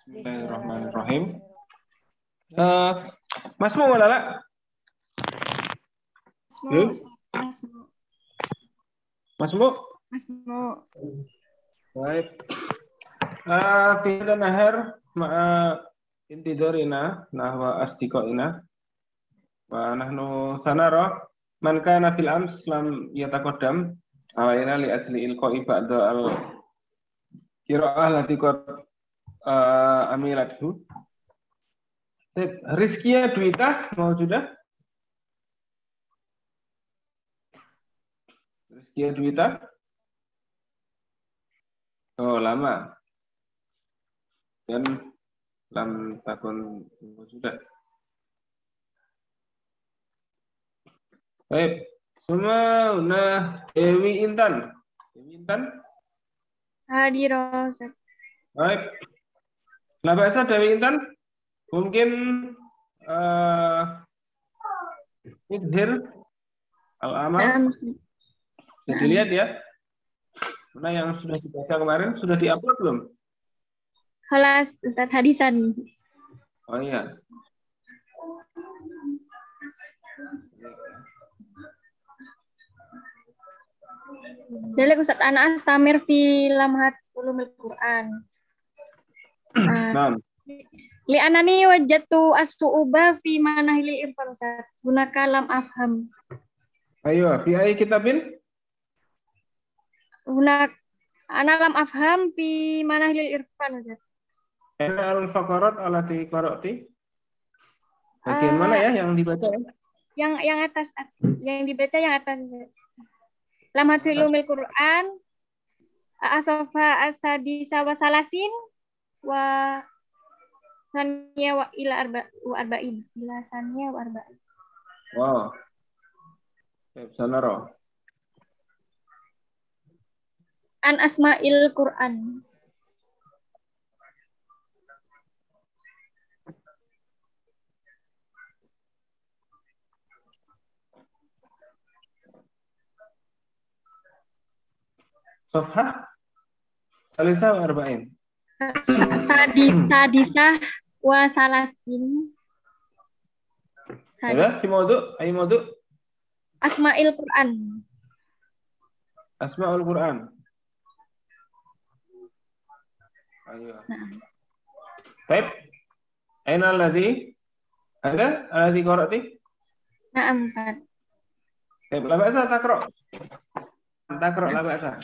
Bismillahirrahmanirrahim. Masmu walala? Masmu. Baik. Fi hadha nahar ma'a intidorina nahwa astiqaina wa nahnu sanara man kana fil ams lam yataqaddam alaina li ajli ilqa'i ba'da al qira'ah lati qad amilathu. Rizkia Dwita mau sudah? Rizkia Dwita? Oh, lama. Dan lam takun sudah. Baik. Semua udah Dewi Intan. Dewi Intan? Hadir. Baik. Nah, bahasa Dewi Intan mungkin Idhir Al-Amal. Bisa dilihat ya. Mana yang sudah dibaca kemarin sudah diupload belum? Kelas Ustaz Hadisan. Oh iya. Dalek Ustaz Anas Tamir fi Lamhat Ulumul Quran. Nah. Li anani wajadtu as-su'uba fi manahilil irfan Ustaz. Gunaka lam afham. Ayo, fi ayi kitabin? Ana lam afham fi manahilil irfan Ustaz. Ana al-faqarat allati qara'ti. Bagaimana ya yang dibaca ya? Yang atas, yang dibaca yang atas. Lamhat Ulumul Quran asofa asadisa wa salasin wa saniya wa ila arba'in. Ila saniya wa arba'in. Wow. Sanaro. An asma'il Quran. Sofha Salisa wa arba'in. Sadisah wa salasin. Ada fi maudu? Ayi maudu? Asma'il Quran. Asma'ul Quran. Ayo. Nah. Baik. Aina alladhi? Ada alladhi qara'ti? Na'am Ustaz. Baik, la ba'sa taqra'. Taqra' la ba'sa.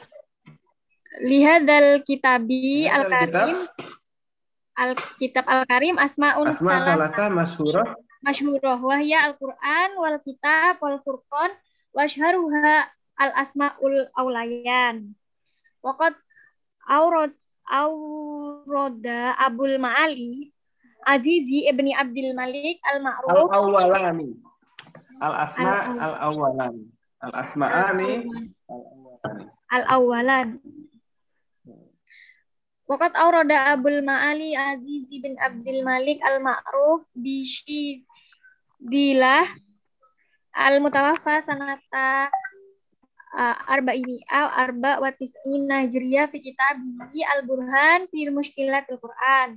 Lihadzal kitabi al-karim. Al-kitab al-karim asma'un salasah masyhurah. Masyhurah wa hiya al-Qur'an wal kitab wal furqan wa asyharuha al-asma'ul aulayan. Waqad awrada Abul Ma'ali Azizi ibni Abdul Malik al-Ma'ruf al-awwalani. Al-asma' al-awwalani. Al-asma'ani al-awwalani. Al-awwalan. Waqat awrada Abul Ma'ali Azizi bin Abdul Malik al-Ma'ruf bishidilah al-mutawaffa sanata arba'ini arba wa tis'ina hijriyah fi kitabihi al-burhan fi mushkilatil Qur'an.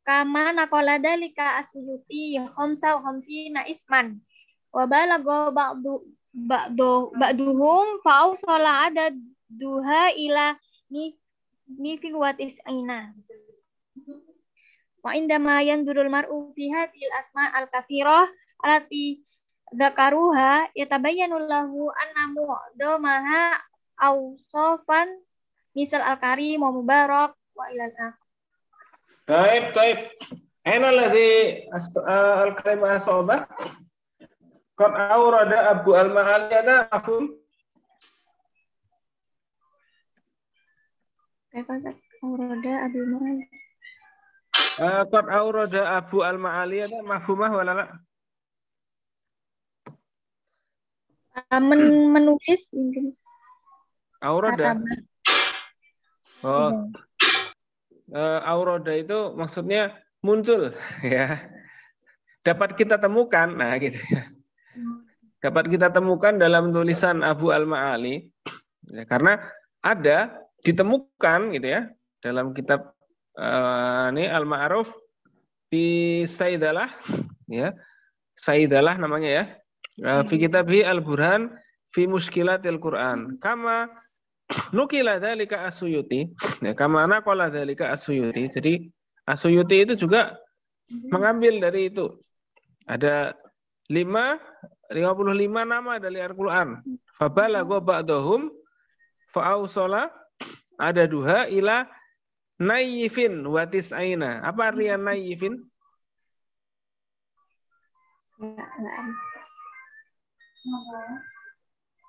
Kama naqala dalika as-Suyuti khamsa wa khamsina isman. Wa balagha ba'duhum fa awsala adaduha ila nifin wa tis'ina. Wa indama yandurul mar'u fi hadhil asma' al-kathirah allati dzakaruha yatabayyanu lahu anna mu'damaha awsafan misal al-karim wa mubarak wa ilal akhir. Taib. Aina alladhi al-karim as-sawbah? Qad awrada Abu al-Ma'ali ada mafhum? Qad awrada Abu al-Ma'ali. Qad awrada Abu al-Ma'ali ada mafhumah wala la? Menulis mungkin. Aurada. Oh. Aurada itu maksudnya muncul ya. Dapat kita temukan, nah gitu ya. Dapat kita temukan dalam tulisan Abu al-Ma'ali ya, karena ada ditemukan gitu ya dalam kitab Ini al-ma'ruf fi Saidalah, ya. Saidalah namanya ya. Fi kitabih al-Burhan fi muskilatil Quran. Kama nukila dzalika As-Suyuti. Ya, kama naqala dzalika As-Suyuti. Jadi As-Suyuti itu juga mengambil dari itu. Ada 55 nama dari Al-Quran. Fabalagha ba'dahum fa'ausala ada duha ila nayyifin wa tis'aina. Apa artinya nayyifin?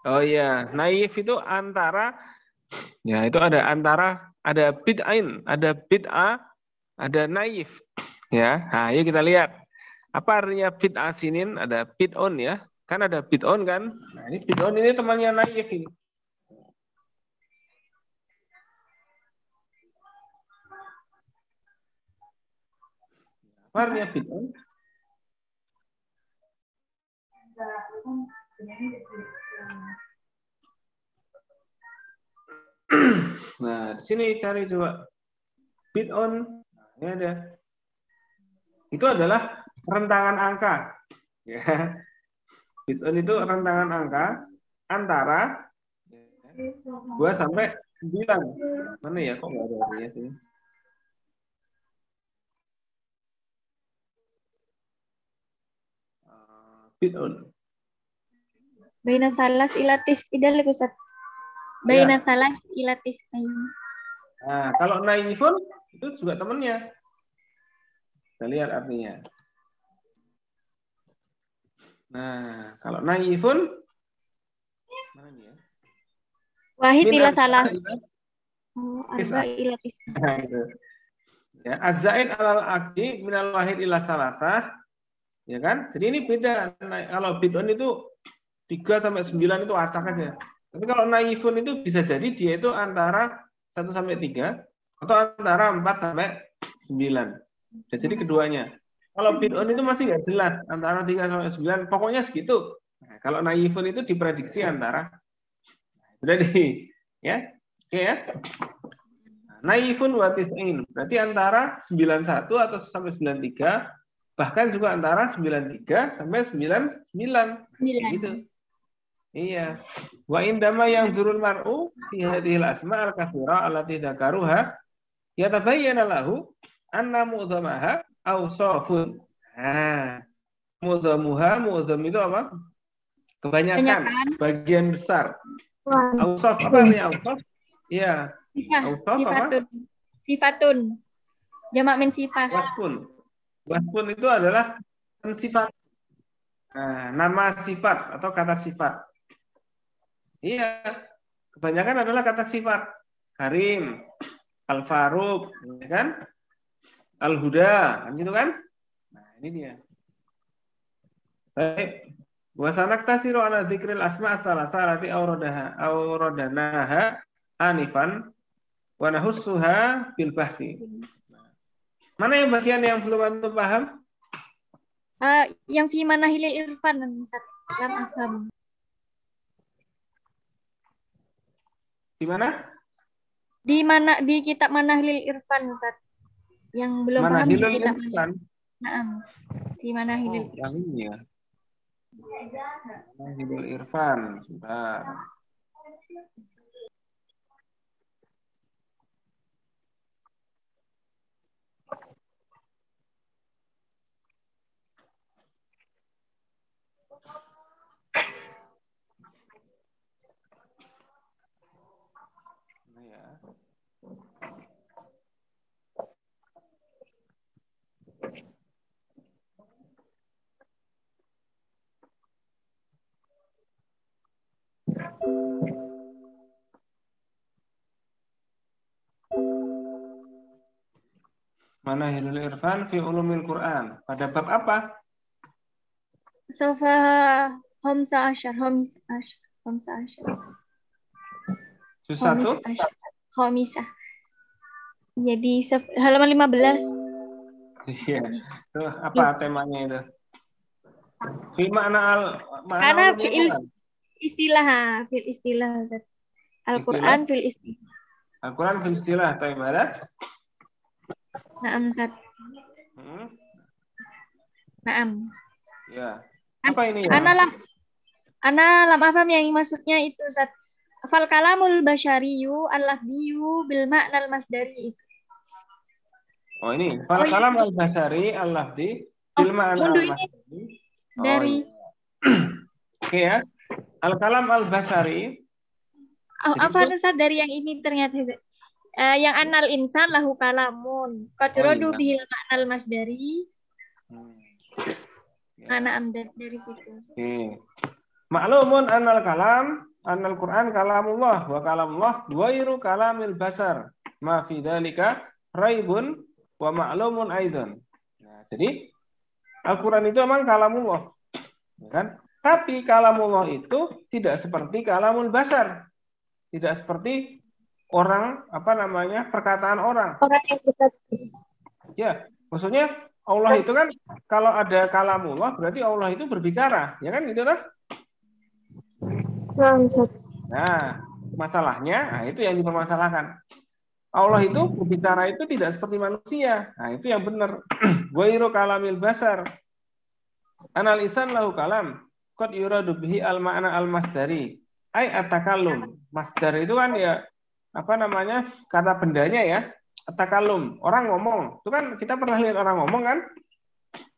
Oh iya, naif itu antara, ya itu ada antara, ada bid'ain, ada bid'ah, ada naif. Ya, nah yuk kita lihat. Apa artinya bid'ah sinin? Ada bid'on ya. Kan ada bid'on kan? Nah ini bid'on ini temannya naif ini. Apa artinya bid'on? Nah, di sini cari coba. Bid'on, nah, ini ada. Itu adalah rentangan angka. Ya. Bid'on itu rentangan angka antara 2 sampai 9. Mana ya, kok nggak ada artinya sih? Bid'on. Baina salas ilatis idal Ustaz. Baina salas ilatis. Nah, kalau naifun itu juga temannya. Kita lihat artinya. Nah, kalau naifun mana nih ya? Wahid ila salas. Arba ila tis. Ya, az-zaid alal aqdi minal wahid ila salasah. Ya kan? Jadi ini beda. Kalau bid'un itu 3 sampai 9 itu acak aja. Tapi kalau naifun itu bisa jadi dia itu antara 1 sampai 3 atau antara 4 sampai 9. Jadi keduanya. Kalau bid'un itu masih nggak jelas antara 3 sampai 9, pokoknya segitu. Nah, kalau naifun itu diprediksi antara. Jadi ya. Oke ya. Naifun wa tis'in. Berarti antara 91 atau sampai 93, bahkan juga antara 93 sampai 99. Gitu. Iya. Wa indama yang turun mar'u fi hadhil asma al-katsira allati dzakaruha yatabayyana lahu anna mu'dhamaha awsafun. Nah, mu'dham itu apa? Kebanyakan, sebagian besar. Awsaf apa artinya awsaf? Iya. Awsaf apa? Sifatun. Jamak min sifat. Wasfun itu adalah sifat. Nah, nama sifat atau kata sifat. Iya, kebanyakan adalah kata sifat. Karim, Al-Faruq, ya kan? Al-Huda, kan gitu kan? Nah, ini dia. Baik. Wa sanaktasiru ala dzikril asma as-salasa allati awradanaha anifan wa nahussuha bil bahsi. Mana yang bagian yang belum antum paham? Yang fi manahilil irfan Ustaz. Lam afham. Di mana? Di kitab Manahilil Irfan Ustaz. Yang belum paham di kitab Irfan. Naam. Di Manahilil. Yang ini ya. Manahilil Irfan. Sebentar. Manahilul Irfan fi ulumil Quran. Pada bab apa? Sofa Homsa Asyar. Juz 1? Homisa. Jadi halaman 15. Iya. Tuh, apa temanya itu? Fi makna karena fil istilah Al-Quran fil istilah. Al-Quran fil istilah atau ibarat? Naam, Ustaz. Hmm? Naam. Ya. Apa ini ya? Ana lam afham yang maksudnya itu, Ustaz. Fal kalamul basyariyu al-lafdiyu bil ma'nal masdari. Oh ini. Oh Fal iya. kalam al-basari al-lafdi Oh, bil ma'na mundur ini al-masdari. Oh dari iya. Oke ya. Al-kalam al-basari. Jadi apa Ustaz dari yang ini ternyata yang anal insan lahu kalamun. Qad oh yuradu iya. bihil ma'nal masdari. Hmm. Ya. Ana amdan dari situ. Oke. Ma'lumun annal kalam, annal Qur'an kalamullah wa kalamullah ghairu kalamil basar. Ma fi dzalika raibun wa ma'lumun aidan. Nah, jadi Al-Qur'an itu memang kalamullah. Ya kan? Tapi kalamullah itu tidak seperti kalamul basar. Tidak seperti orang, perkataan orang. Orang yang kita Ya, maksudnya Allah itu kan kalau ada kalamullah berarti Allah itu berbicara, ya kan gitu kan? Nah, masalahnya, itu yang dipermasalahkan. Allah itu berbicara itu tidak seperti manusia. Nah, itu yang benar. Ghairu kalamil basar. Anal lisan lahu kalam. Qad yuradu bihi al ma'na al masdari. Ai at-takallum. Masdar itu kan ya kata bendanya ya. At-takallum, orang ngomong. Itu kan kita pernah lihat orang ngomong kan?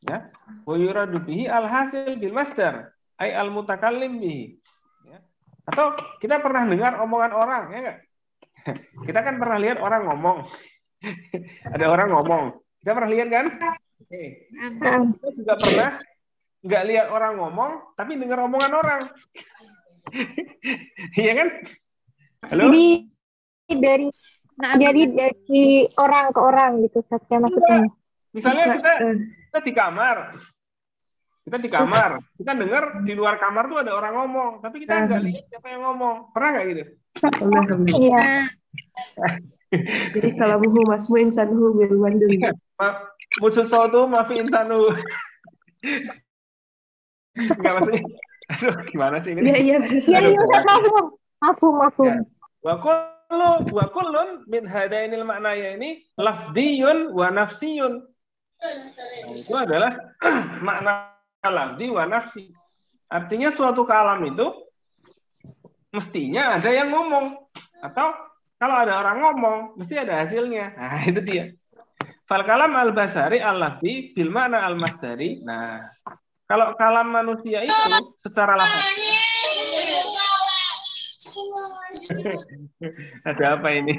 Ya. Wa yuradu bihi al hasil bil masdar. Ai al mutakallim bihi. Atau kita pernah dengar omongan orang, ya nggak? Kita kan pernah lihat orang ngomong. Ada orang ngomong. Kita pernah lihat kan? Oke. Kita juga pernah nggak lihat orang ngomong, tapi dengar omongan orang. Iya kan? Halo? Jadi dari orang ke orang gitu, Satya maksudnya. Misalnya kita di kamar. Kita di kamar, kita dengar di luar kamar tuh ada orang ngomong, tapi kita nggak lihat siapa yang ngomong. Pernah nggak gitu? Iya. Jadi kalau buhu masmu insanhu bil wandul. Musuh tuh maafi insanu. Enggak maksudnya. Aduh, gimana sih ini? Iya. Iya, mafhum. Wa kullun min hadainil maknaya ini lafdiyun wa nafsiyun. Itu adalah makna lafdi wa nafsi. Artinya suatu kalam itu mestinya ada yang ngomong, atau kalau ada orang ngomong mesti ada hasilnya. Nah, itu dia. Fal kalam al-basari al-lafdi bil makna al-masdari. Nah, kalau kalam manusia itu secara lafaz. Ada apa ini?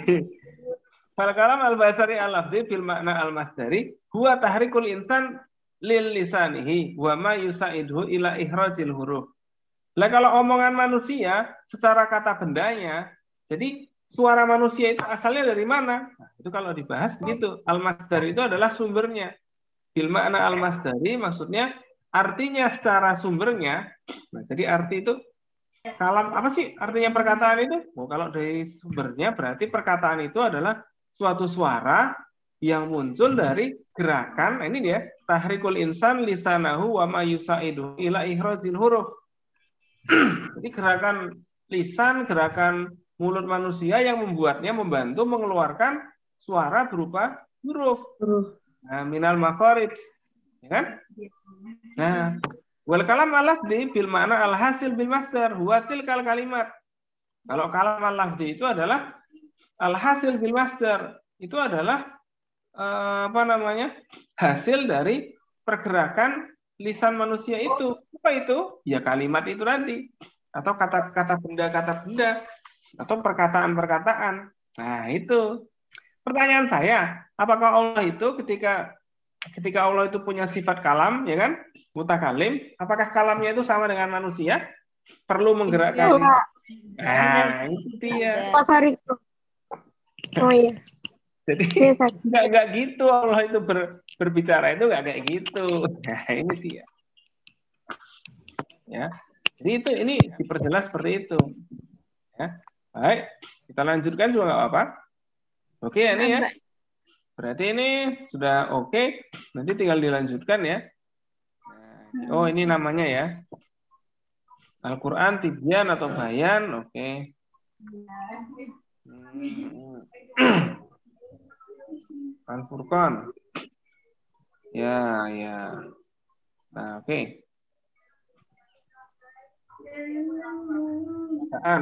Fal kalam al-basari al-lafdi bil makna al-masdari huwa tahrikul insan lil lisanihi wa ma yusaidhu ila ikhrajil huruf. Lah kalau omongan manusia secara kata bendanya, jadi suara manusia itu asalnya dari mana? Nah, itu kalau dibahas begitu. Al-masdar itu adalah sumbernya. Bil makna al-masdari maksudnya artinya secara sumbernya. Nah, jadi arti itu kalam apa sih artinya perkataan itu? Oh, kalau dari sumbernya berarti perkataan itu adalah suatu suara yang muncul dari gerakan, ini dia, tahrikul insan lisanahu wa ma yusaidu ila ikhrajil huruf. Jadi gerakan lisan, gerakan mulut manusia yang membantu mengeluarkan suara berupa huruf. Nah, minal makharij, ya kan? Nah, wal kalam al-lafzi bil makna al-hasil bil masdar huwa tilkal kalimat. Kalau kalam al-lafzi itu adalah al-hasil bil masdar, itu adalah hasil dari pergerakan lisan manusia itu. Apa itu? Ya kalimat itu tadi, atau kata-kata benda atau perkataan-perkataan. Nah, itu pertanyaan saya, apakah Allah itu ketika Allah itu punya sifat kalam, ya kan, mutakalim, apakah kalamnya itu sama dengan manusia? Perlu menggerakkan. Nah, itu dia. Oh iya. Jadi nggak gitu Allah itu berbicara itu nggak kayak gitu. Nah, ini dia. Ya. Jadi ini diperjelas seperti itu. Ya. Baik, kita lanjutkan juga nggak apa-apa. Oke, ini ya. Berarti ini sudah oke. Nanti tinggal dilanjutkan ya. Nah, oh, ini namanya ya. Al-Qur'an Tibyan atau Bayan, oke. Al-Furqan. Ya, ya. Nah, oke.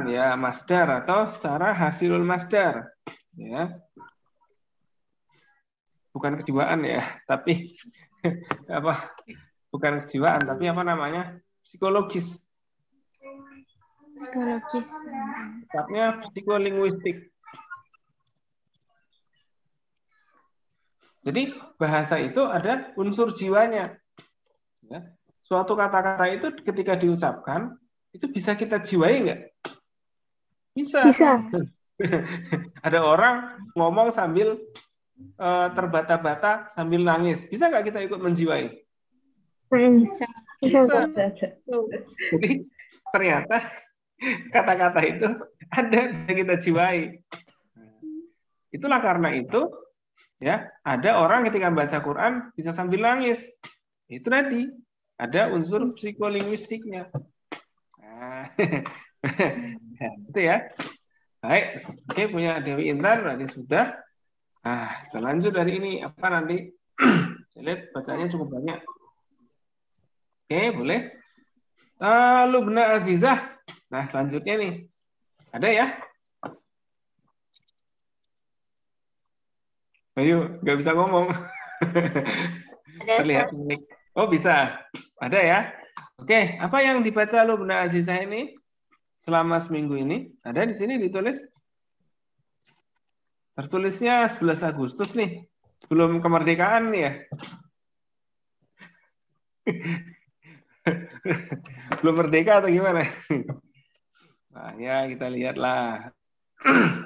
Ya, masdar atau secara hasilul masdar. Ya, bukan kejiwaan ya, tapi apa? Bukan kejiwaan, tapi apa namanya? Psikologis. Psikologis. Tepatnya psikolinguistik. Jadi bahasa itu ada unsur jiwanya. Ya. Suatu kata-kata itu ketika diucapkan, itu bisa kita jiwai nggak? Bisa. Bisa. Ada orang ngomong sambil terbata-bata sambil nangis. Bisa nggak kita ikut menjiwai? Bisa. Bisa. Jadi ternyata kata-kata itu ada yang kita jiwai. Itulah karena itu ya ada orang ketika baca Quran bisa sambil nangis. Itu tadi ada unsur psikolinguistiknya. Nah, itu ya. Baik, oke punya Dewi Intan berarti sudah. Nah, kita lanjut dari ini apa nanti? Saya lihat bacanya cukup banyak. Oke, boleh. Lubna Azizah. Nah, selanjutnya nih. Ada ya? Ayo, nggak bisa ngomong. Terlihat unik. Oh, bisa. Ada ya? Oke, apa yang dibaca Lubna Azizah ini selama seminggu ini? Ada di sini ditulis. Tertulisnya 11 Agustus nih. Sebelum kemerdekaan nih ya. Belum merdeka atau gimana? Nah, ya kita lihatlah.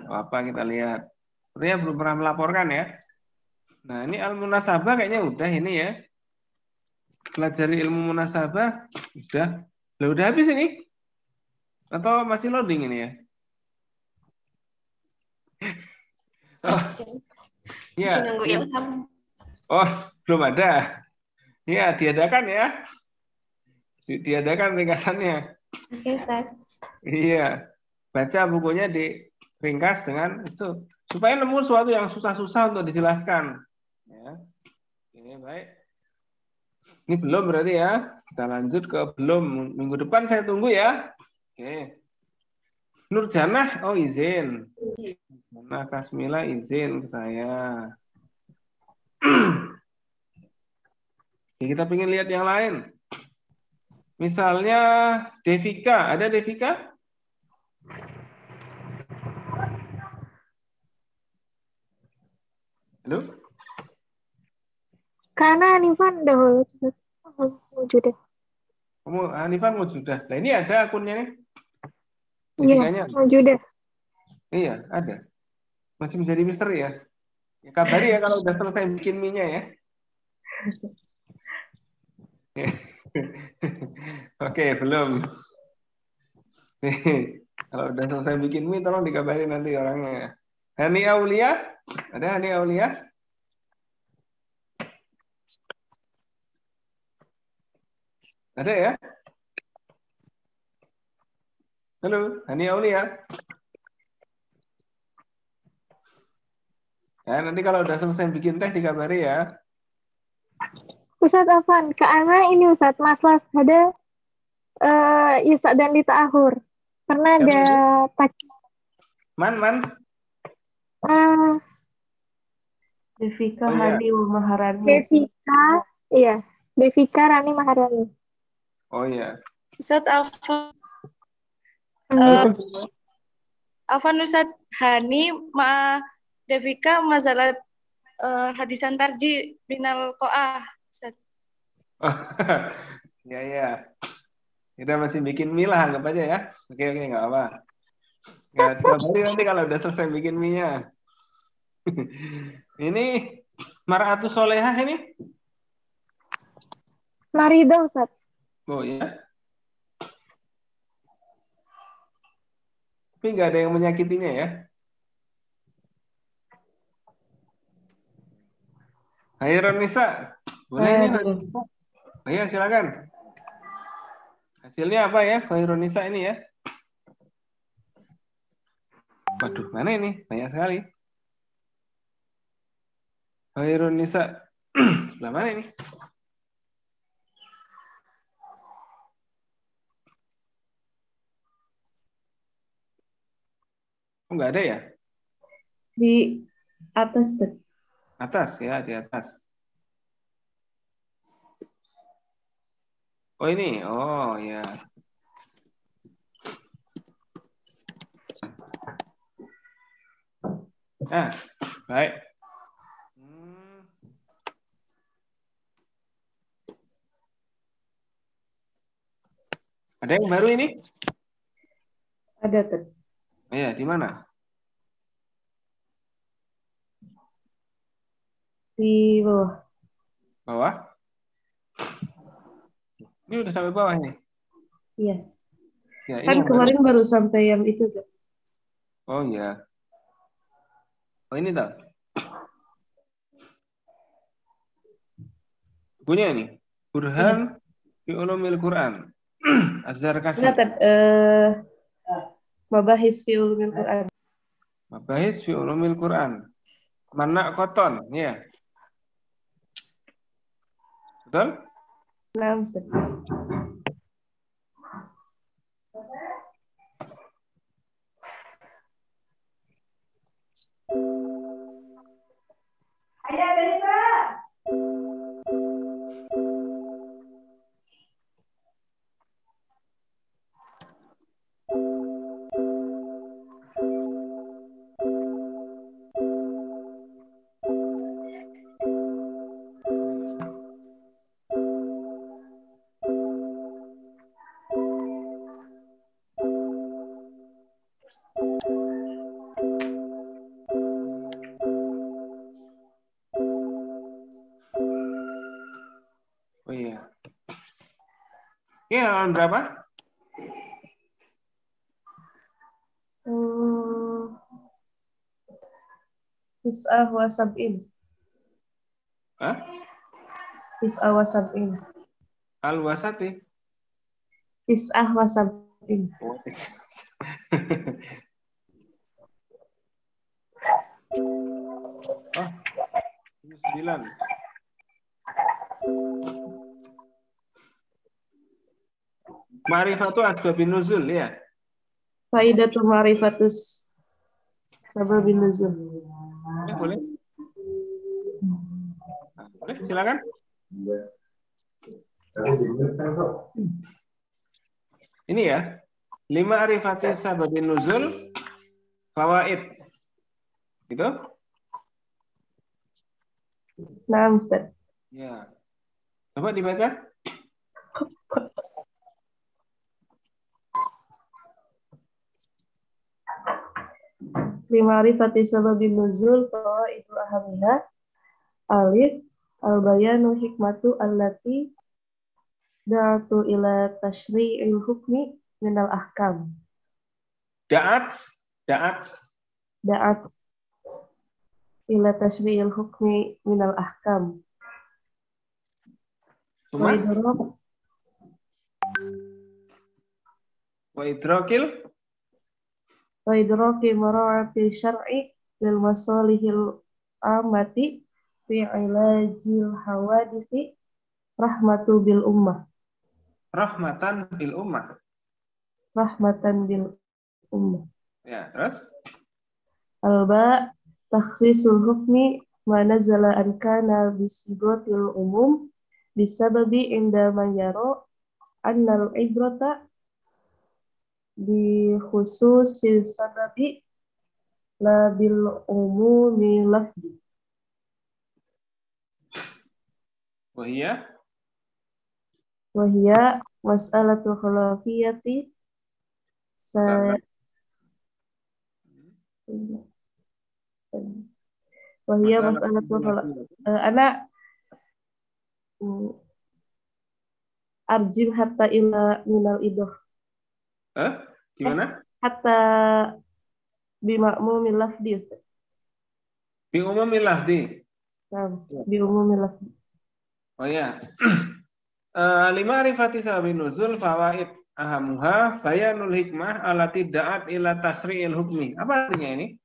Apa kita lihat. Sepertinya belum pernah melaporkan ya. Nah, ini al-munasabah kayaknya udah ini ya. Pelajari ilmu munasabah udah. Lah udah habis ini? Atau masih loading ini ya? Oh, ya. nunggu ilham. Oh, belum ada. Ya, diadakan ya. Diadakan ringkasannya. Oke, Ustaz. Iya. Baca bukunya diringkas dengan itu. Supaya nemu sesuatu yang susah-susah untuk dijelaskan. Ya. Oke, baik. Ini belum berarti ya. Kita lanjut ke belum. Minggu depan saya tunggu ya. Oke. Nurjanah, oh izin. Nurjanah Kasmila izin ke saya. Oke, kita pengen lihat yang lain. Misalnya Devika, ada Devika? Halo? Karena Hanifan dahulu sudah. Kamu Hanifan mau sudah. Nah, ini ada akunnya nih. Iya, Devikanya. sudah. Iya, ada. Masih menjadi misteri ya. Ya kabari ya kalau udah selesai bikin mie-nya ya. Oke, belum. Kalau udah selesai bikin mie, tolong dikabarin nanti orangnya. Hani Aulia? Ada Hani Aulia? Ada ya? Halo, Hani Aulia? Ya, nanti kalau udah selesai bikin teh dikabari ya. Ustadz Afan, ke Ana ini Ustadz, masalah ada Yusa dan Lita Ahur. Pernah Siapa ada ini? Man. Devika Oh, iya. Hani Maharani. Devika, iya. Devika Rani Maharani. Oh iya. Ustadz Afan, Halo. Afan Ustadz Hani ma Devika masalah hadisan tarji minal koah Ustadz. Oh, ya. Kita masih bikin mie lah, anggap aja ya. Oke, nggak apa. Nggak dikabari nanti kalau udah selesai bikin mie-nya. Ini Mar'atus Solehah ini? Marida Ustadz. Oh ya. Tapi nggak ada yang menyakitinya ya. Hairun Nisa. Boleh ini? Oh ya, silakan. Hasilnya apa ya, Hairun Nisa ini ya? Waduh, mana ini? Banyak sekali. Hairun Nisa. Sebelah mana ini? Oh, nggak ada ya? Di atas, Ustaz. Atas ya, di atas. Oh ini, oh ya. Nah, baik. Ada yang baru ini? Ada, Ustaz. Oh, ya, di mana? Di bawah. Bawah? Ini udah sampai bawah ini. Iya. Ya, ini Kan yang kemarin baru. baru sampai yang itu, Ustaz. Oh ya. Oh ini tuh. Punya ini. Burhan fi ulumil Quran. Az-Zarkasi. Enggak, Ustaz. Mabahis fi ulumil Quran. Mabahis fi ulumil Quran. Mana koton, ya. Betul? Nah, Ustaz. Oh iya. Ini halaman berapa? Tis'ah wa sab'in. Hah? Tis'ah wa sab'in. Al-Wasati. Tis'ah wa sab'in. Oh, oh, 9. Ma'rifatu asbabin nuzul ya. Faidatu ma'rifatus sababin nuzul. Boleh? Nah, boleh, silakan. Ini ya. 5 arifati sababin nuzul fawaid. Gitu? Nah, Ustaz. Ya. Coba dibaca. Lima arifati sababin nuzul fawaidu ahamiha alif al-bayanu hikmatu allati da'atu ila tashri'il hukmi minal ahkam. Da'at Da'at ila tashri'il hukmi minal ahkam. Cuma Wa wa idrakil idraki mara'ati syar'i lil masalihil amati fi ilajil hawadithi rahmatu bil ummah. rahmatan bil ummah. Rahmatan bil ummah. Ya, terus? Alba takhsisul hukmi ma nazala an kana bisigotil umum bisababi inda man yaro annal ibrata bi khususil sababi la bil umumi lafdi. Wahia Wahia mas'alatu khilafiyati Wahia mas'alatu anak arjim hatta ila minal idoh. Gimana? Hatta bima'mumil lafdi, Ustaz. Bi umumil lafdi. Nah, biumumil lafdi. Oh ya. 5 arifati sababin nuzul fawaid ahamuha bayanul hikmah alati da'at ila tasri'il hukmi. Apa artinya ini?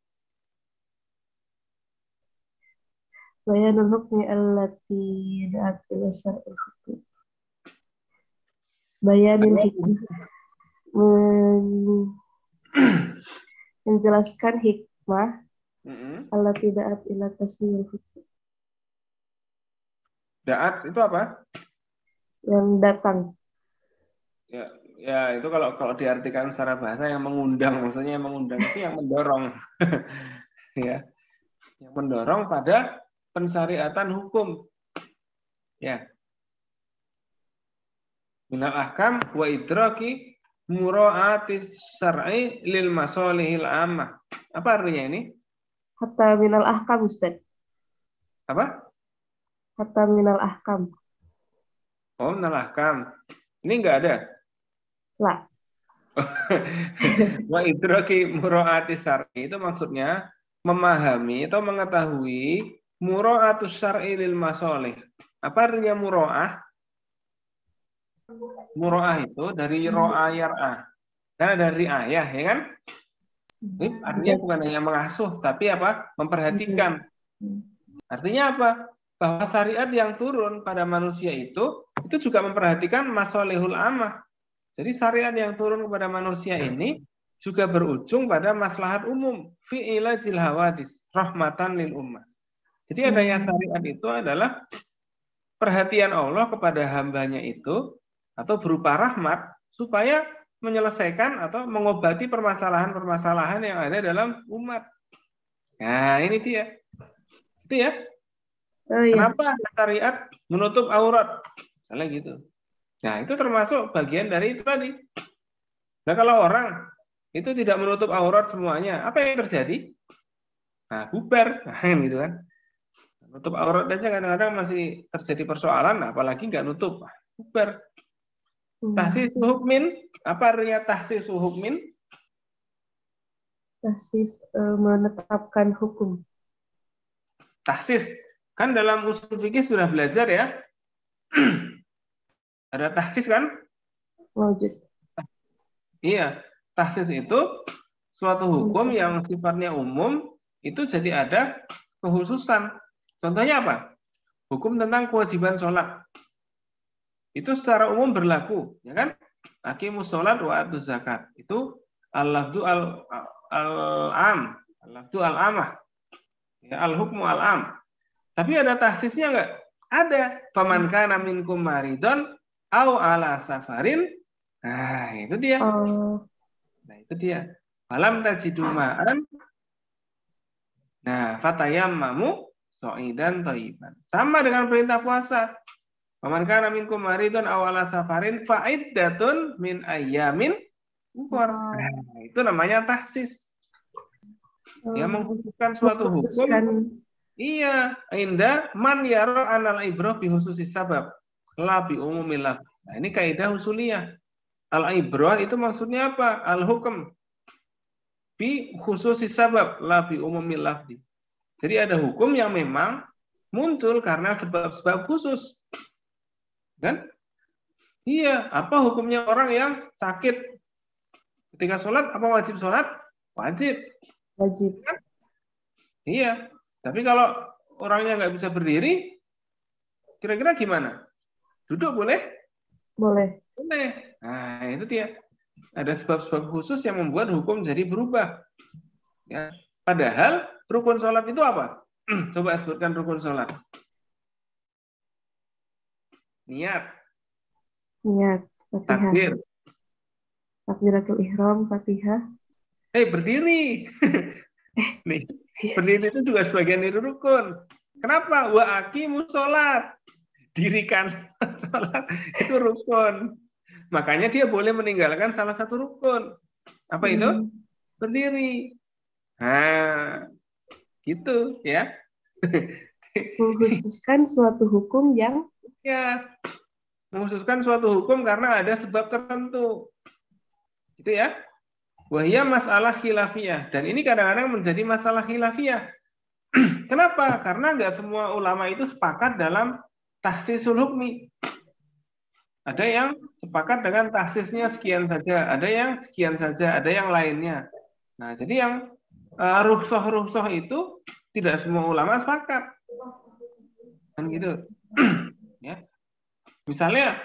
Bayanul hukmi allati da'at ila syar'il hukum. Bayanil hikmah. Menjelaskan hikmah allati da'at ila tasyril hukum. Da'at itu apa? Yang datang. Ya itu kalau diartikan secara bahasa yang mengundang, maksudnya yang mengundang itu yang mendorong. Ya. Yang mendorong pada pensyariatan hukum. Ya. Minal ahkam wa idraki mura'atis syar'i lil masalihil ammah. Apa artinya ini? Hatta minal ahkam, Ustaz. Apa? Hatta minal ahkam. Oh, minal ahkam. Ini enggak ada. Lah. Wa idraki mura'atis syar'i itu maksudnya memahami atau mengetahui mura'atus syar'i lil masalih. Apa artinya mura'ah? Mura'ah itu dari ro'a yar'ah. Karena dari ayah, ya kan? Ini artinya bukan hanya mengasuh, tapi apa? Memperhatikan. Artinya apa? Bahwa syariat yang turun pada manusia itu juga memperhatikan masalihul ammah. Jadi syariat yang turun kepada manusia ini juga berujung pada maslahat umum. Fi ilajil hawadis, rahmatan lil ummah. Jadi adanya syariat itu adalah perhatian Allah kepada hambanya itu, atau berupa rahmat, supaya menyelesaikan atau mengobati permasalahan-permasalahan yang ada dalam umat. Nah, ini dia. Itu ya. Oh, iya. Kenapa syariat menutup aurat? Misalnya gitu. Nah, itu termasuk bagian dari itu tadi. Nah, kalau orang itu tidak menutup aurat semuanya, apa yang terjadi? Nah, bubar. Nah, gitu kan. Nutup aurat aja kadang-kadang masih terjadi persoalan, apalagi nggak nutup. Bubar. Tahsis hukmin, apa artinya tahsis hukmin? Tahsis menetapkan hukum. Tahsis, kan dalam usul fikih sudah belajar ya. Ada tahsis kan? Wajib. Iya, tahsis itu suatu hukum yang sifatnya umum, itu jadi ada kekhususan. Contohnya apa? Hukum tentang kewajiban sholat. Itu secara umum berlaku, ya kan? Aqimus sholat wa atuz zakat. Itu al-lafdu al-am, al-lafdu al-amah. Ya, al-hukmu al-am. Tapi ada tahsisnya enggak? Ada. Faman kana minkum maridon au ala safarin. Nah, itu dia. Nah, itu dia. Falam tajidu ma'an. Nah, fatayammamu so'idan thayyiban. Sama dengan perintah puasa. Faman kana minkum maridun aw ala safarin fa iddatun min ayyamin ukhra. Nah, itu namanya tahsis. Ya, mengkhususkan suatu hukum. Iya, inda man yara anal ibrah bi khususis sabab la bi umumil lafz. Nah, ini kaidah usuliyah. Al ibrah itu maksudnya apa? Al hukum bi khususis sabab la bi umumil lafz. Jadi ada hukum yang memang muncul karena sebab-sebab khusus. Kan? Iya, apa hukumnya orang yang sakit? Ketika sholat, apa wajib sholat? Wajib. Wajib. Kan? Iya, tapi kalau orangnya nggak bisa berdiri, kira-kira gimana? Duduk boleh? Boleh. Boleh. Nah, itu dia. Ada sebab-sebab khusus yang membuat hukum jadi berubah. Ya. Padahal rukun sholat itu apa? Coba sebutkan rukun sholat. Niat. Fatihah. Takbir. Takbiratul ihram, Fatihah. Berdiri. Nih, berdiri itu juga sebagian dari rukun. Kenapa? Wa aqimus sholat. Dirikan sholat itu rukun. Makanya dia boleh meninggalkan salah satu rukun. Apa itu? Berdiri. Nah, gitu ya. Mengkhususkan suatu hukum yang mengkhususkan suatu hukum karena ada sebab tertentu. Gitu ya. Wahia masalah khilafiyah. Dan ini kadang-kadang menjadi masalah khilafiyah. Kenapa? Karena nggak semua ulama itu sepakat dalam tahsisul hukmi. Ada yang sepakat dengan tahsisnya sekian saja, ada yang sekian saja, ada yang lainnya. Nah, jadi yang rukhsah itu tidak semua ulama sepakat. Kan gitu. Ya. Misalnya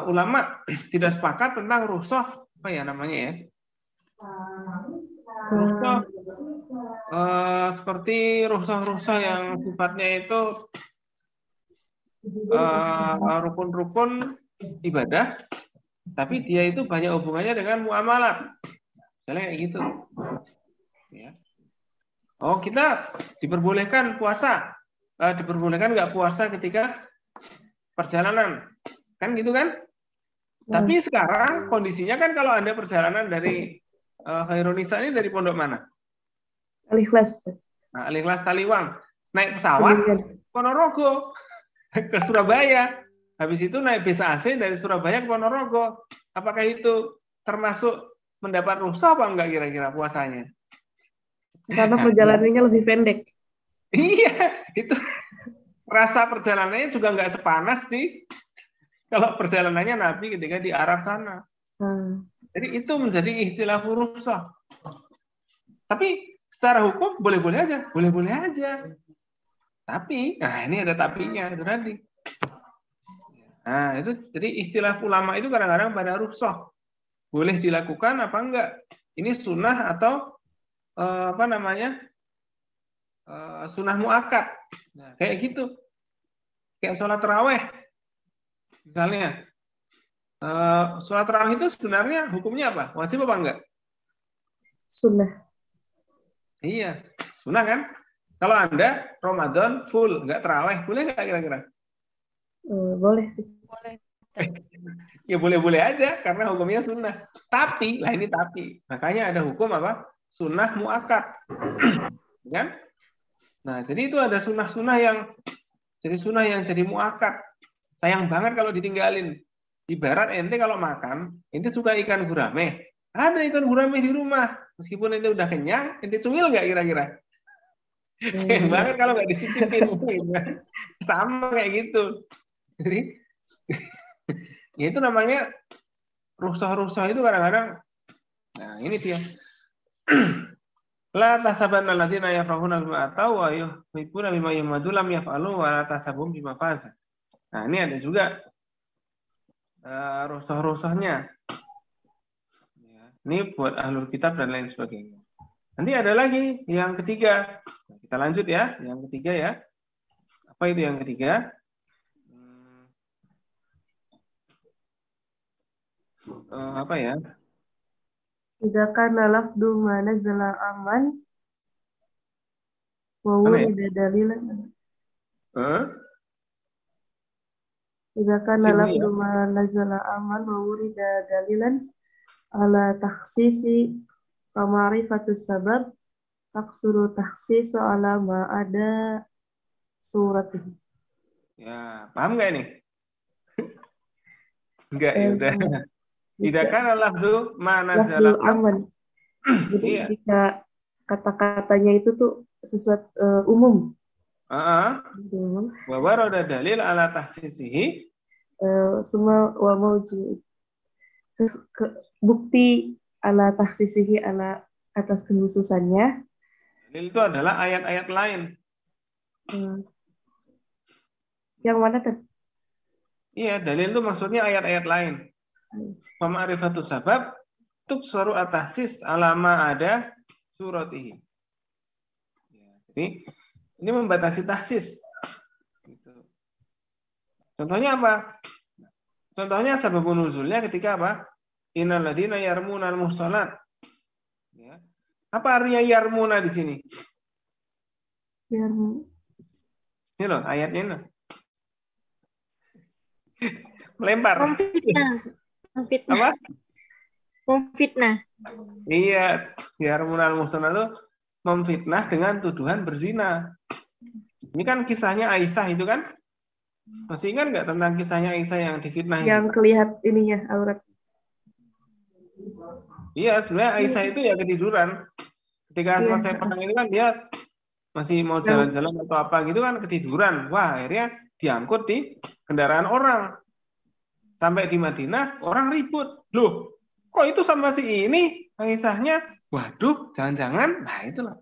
ulama tidak sepakat tentang rukhsah apa ya namanya ya? Rukhsah seperti rukhsah-rukhsah yang sifatnya itu rukun-rukun ibadah, tapi dia itu banyak hubungannya dengan muamalat. Misalnya kayak gitu. Ya. Oh, kita diperbolehkan puasa. Diperbolehkan nggak puasa ketika perjalanan. Kan gitu kan? Tapi sekarang kondisinya kan kalau Anda perjalanan dari Khairunisa ini dari pondok mana? Al-Ikhlas. Nah, Al-Ikhlas Taliwang. Naik pesawat Ponorogo ke Surabaya. Habis itu naik bis AC dari Surabaya ke Ponorogo. Apakah itu termasuk mendapat rukhsah apa enggak kira-kira puasanya? Karena perjalanannya lebih pendek. Iya, itu rasa perjalanannya juga nggak sepanas sih kalau perjalanannya Nabi ketika di Arab sana. Jadi itu menjadi ikhtilaf rukhsah. Tapi secara hukum boleh-boleh aja, boleh-boleh aja. Tapi, nah ini ada tapinya itu tadi. Nah itu jadi ikhtilaf ulama itu kadang-kadang pada rukhsah. Boleh dilakukan apa enggak? Ini sunnah atau apa namanya? Sunnah muakkad. Nah, kayak gitu. Kayak sholat tarawih. Misalnya, sholat tarawih itu sebenarnya hukumnya apa? Wajib apa enggak? Sunnah. Iya, sunnah kan? Kalau Anda Ramadan full, enggak tarawih, boleh enggak kira-kira? Boleh sih. Boleh. Ya boleh-boleh aja, karena hukumnya sunnah. Tapi, lah ini tapi. Makanya ada hukum apa? Sunnah muakkad. Kan? Nah, jadi itu ada sunnah-sunnah yang jadi muakkad. Sayang banget kalau ditinggalin. Ibarat ente kalau makan, ente suka ikan gurame. Ada ikan gurame di rumah. Meskipun ente udah kenyang, ente cumil nggak kira-kira? Sayang banget kalau nggak dicicipin. Sama kayak gitu. Jadi, ya itu namanya rukhsah-rukhsah itu kadang-kadang. Nah, ini dia. La tasabanna alladziina yafrahuna bima atau wa yuhibbuna bima yuhmadu lam yaf'alu wa la tasabhum bima faza. Nah, ini ada juga rukhsah-rukhsahnya. Ya, ini buat ahlul kitab dan lain sebagainya. Nanti ada lagi yang ketiga. Kita lanjut ya, yang ketiga ya. Apa itu yang ketiga? Apa ya? Idza kana lafdu ma nazala aman wa wurida dalilan. Idza kana lafdu ma nazala aman wa wurida dalilan ala takhsisi wa ma'rifatus sabab taksuru takhsisu ala ma ada suratih. Ya, paham nggak ini? Enggak, ya udah. Tidak kan lafdu mana nazala aman. Jadi jika kata-katanya itu tuh sesuatu umum. Wa warada dalil ala tahsisihi. Semua wa mawjud. Bukti ala tahsisihi ala atas kekhususannya. Dalil itu adalah ayat-ayat lain. Yang mana kan? Iya, dalil itu maksudnya ayat-ayat lain. Pema'rifatus sabab tuksaru at-tahsis alama ada suratihi. Ya, jadi ini membatasi tahsis. Gitu. Contohnya apa? Contohnya sababun nuzulnya ketika apa? Innal ladzina yarmunal muhsanat. Ya. Apa artinya yarmuna di sini? Yarmu. Ini loh ayatnya ini. Melempar. Memfitnah. Apa? Memfitnah. Iya, yarmunal muhsanat itu memfitnah dengan tuduhan berzina. Ini kan kisahnya Aisyah itu kan? Masih ingat nggak tentang kisahnya Aisyah yang difitnah? Yang kelihatan ininya aurat. Iya, sebenarnya Aisyah itu ya ketiduran. Ketika selesai perang itu kan dia masih mau jalan-jalan atau apa gitu kan ketiduran. Wah, akhirnya diangkut di kendaraan orang. Sampai di Madinah, orang ribut. Loh, kok itu sama si ini Aisyahnya? Waduh, jangan-jangan. Nah, itulah.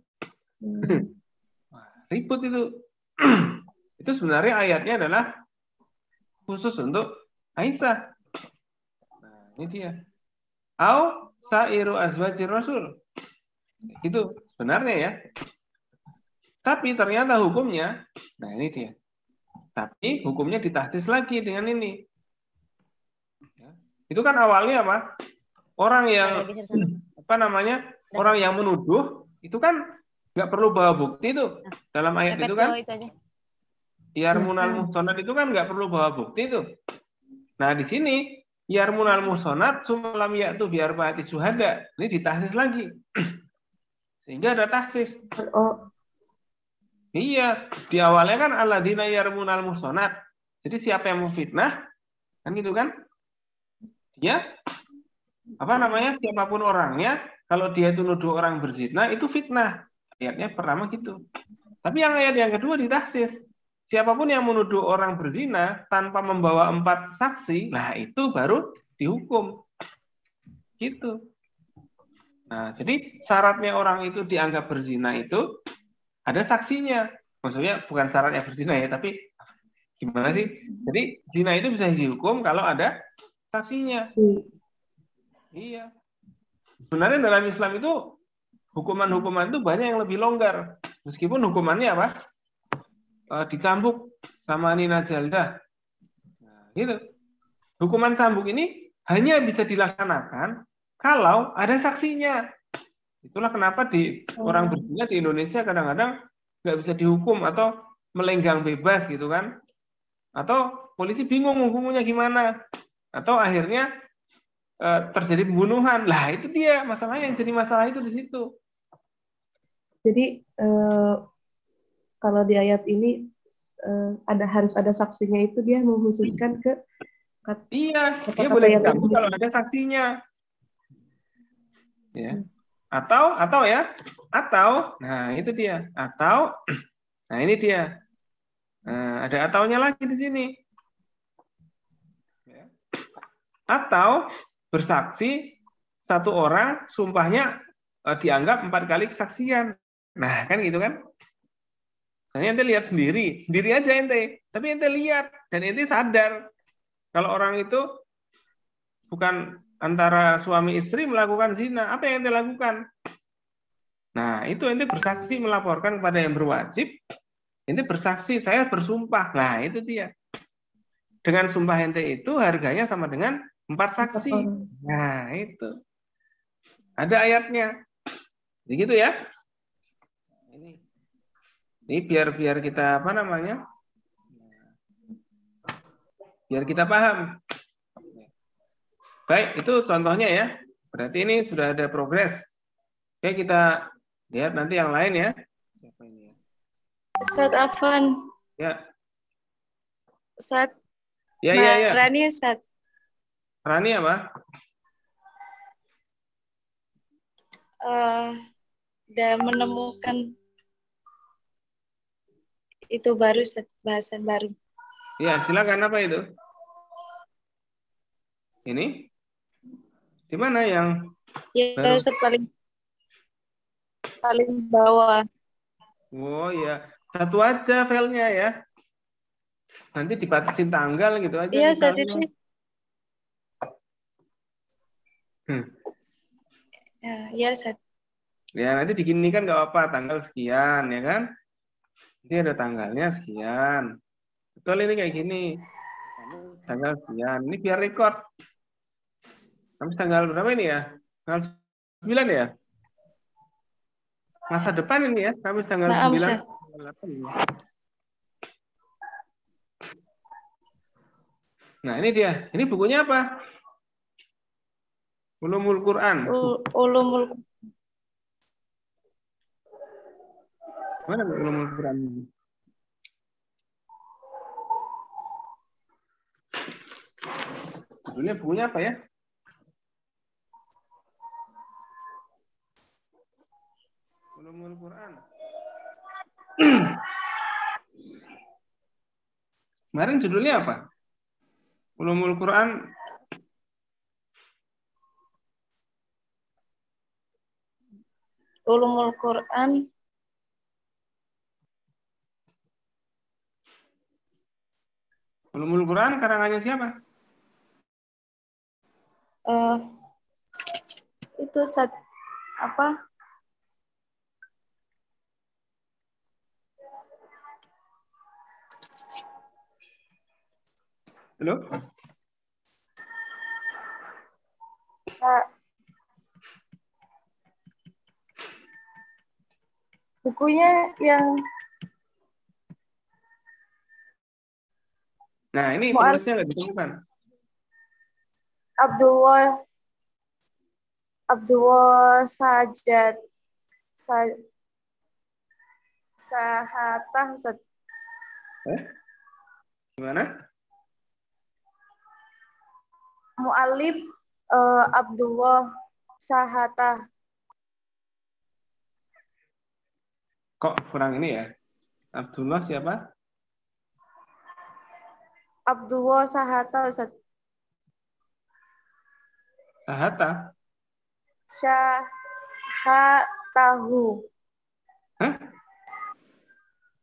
Wah, ribut itu. itu sebenarnya ayatnya adalah khusus untuk Aisyah. Nah, ini dia. Au sairu azwajir Rasul. Itu sebenarnya ya. Tapi ternyata hukumnya, nah ini dia. Tapi hukumnya ditahsis lagi dengan ini. Ya. Itu kan awalnya apa? Orang yang apa namanya? Orang yang menuduh itu kan nggak perlu bawa bukti itu dalam ayat itu kan. Yarmunal muhsonat itu kan nggak perlu bawa bukti itu. Nah di sini yarmunal muhsonat sumalam yaitu biar bahati suhada. Ini ditahsis lagi. Sehingga ada tahsis. Oh, Iya, di awalnya kan alladzina yarmunal muhsonat. Jadi siapa yang memfitnah? Kan gitu kan? Dia apa namanya? Siapapun orangnya, kalau dia itu nuduh orang berzina itu fitnah. Ayatnya pertama gitu. Tapi yang ayat yang kedua ditahsis. Siapapun yang menuduh orang berzina tanpa membawa 4 saksi, nah itu baru dihukum. Gitu. Nah, jadi syaratnya orang itu dianggap berzina itu ada saksinya. Maksudnya bukan syaratnya berzina ya, tapi gimana sih? Jadi zina itu bisa dihukum kalau ada saksinya. Iya. Sebenarnya dalam Islam itu hukuman-hukuman itu banyak yang lebih longgar. Meskipun hukumannya apa? Dicambuk sama Nina Jalda. Nah, gitu. Hukuman cambuk ini hanya bisa dilaksanakan kalau ada saksinya. Itulah kenapa di orang berzina di Indonesia kadang-kadang nggak bisa dihukum atau melenggang bebas gitu kan. Atau polisi bingung hukumnya gimana. Atau akhirnya terjadi pembunuhan. Lah itu dia masalahnya, yang jadi masalah itu di situ. jadi kalau di ayat ini harus ada saksinya, itu dia mengkhususkan ke Iya, dia kata-kata boleh yang dicambuk kalau ada saksinya. Ya. Atau ya, nah itu dia. Nah ini dia. Nah, ada ataunya lagi di sini. Ya. Atau bersaksi satu orang, sumpahnya dianggap 4 kali kesaksian. Nah kan gitu kan. Nah, ente lihat sendiri aja ente. Tapi ente lihat dan ente sadar kalau orang itu bukan antara suami istri melakukan zina, apa yang ente lakukan? Nah, itu ente bersaksi melaporkan kepada yang berwajib. Ente bersaksi, saya bersumpah. Nah, itu dia. Dengan sumpah ente itu harganya sama dengan 4 saksi. Nah, itu. Ada ayatnya. Begitu ya. Ini biar kita apa namanya? Biar kita paham. Baik, itu contohnya ya. Berarti ini sudah ada progres. Oke, kita lihat nanti yang lain ya. Siapa ini ya? Ustaz Afan. Ya. Ustaz. Ya. Rani, Ustaz. Rani apa? Udah menemukan itu baru, Ustaz, bahasan baru. Ya, silakan. Apa itu? Ini? Di mana yang Ya, baru? Ustaz, paling bawah. Oh ya, satu aja filenya ya. Nanti dibatasin tanggal gitu aja. Iya, Ustaz, misalnya. itu. Ya, Ustaz. Ya, nanti diginikan nggak apa tanggal sekian ya kan? Nanti ada tanggalnya sekian. Betul ini kayak gini. Tanggal sekian. Ini biar record. Kamis tanggal berapa ini ya? Tanggal 9 ya? Masa depan ini ya, Kamis tanggal 9. Nah, ini dia. Ini bukunya apa? Ulumul Quran. Ulumul Mana Ulumul Quran ini? Judulnya bukunya apa ya? Ulumul Quran. Kemarin judulnya apa? Ulumul Quran. Ulumul Quran. Ulumul Quran karangannya siapa? Eh, itu apa? Halo? Eh, bukunya yang Nah, ini Mu'al penulisnya nggak ditemukan. Abdullah Abdullah Sajad Sa- Sahatah Ustaz. Gimana? Mu'alif Abdullah Sahatah. Kok kurang ini ya? Abdullah siapa? Abdullah Sahatah Ustaz. Sahata. Syahatahu. Hah?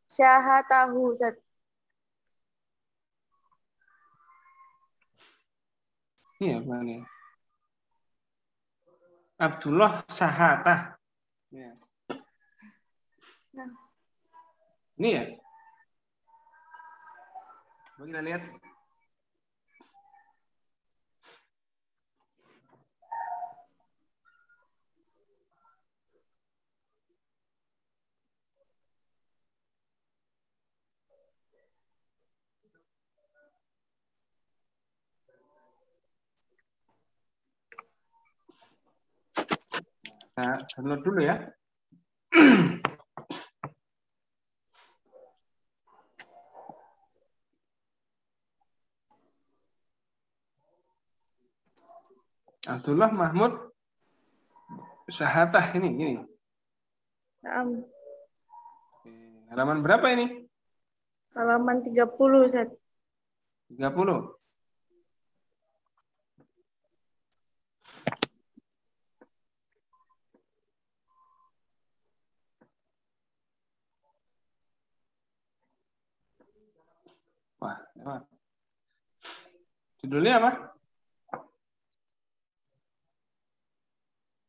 Syahatahu Ustaz. Ini apa nih? Abdullah Sahata. Ya. Nah, Ini ya? Coba kita lihat. Nah, download dulu ya. Abdullah Mahmud Syahatah ini. Naam. Halaman berapa ini? Halaman 30 Ustaz. 30. Wah, lewat. Judulnya apa?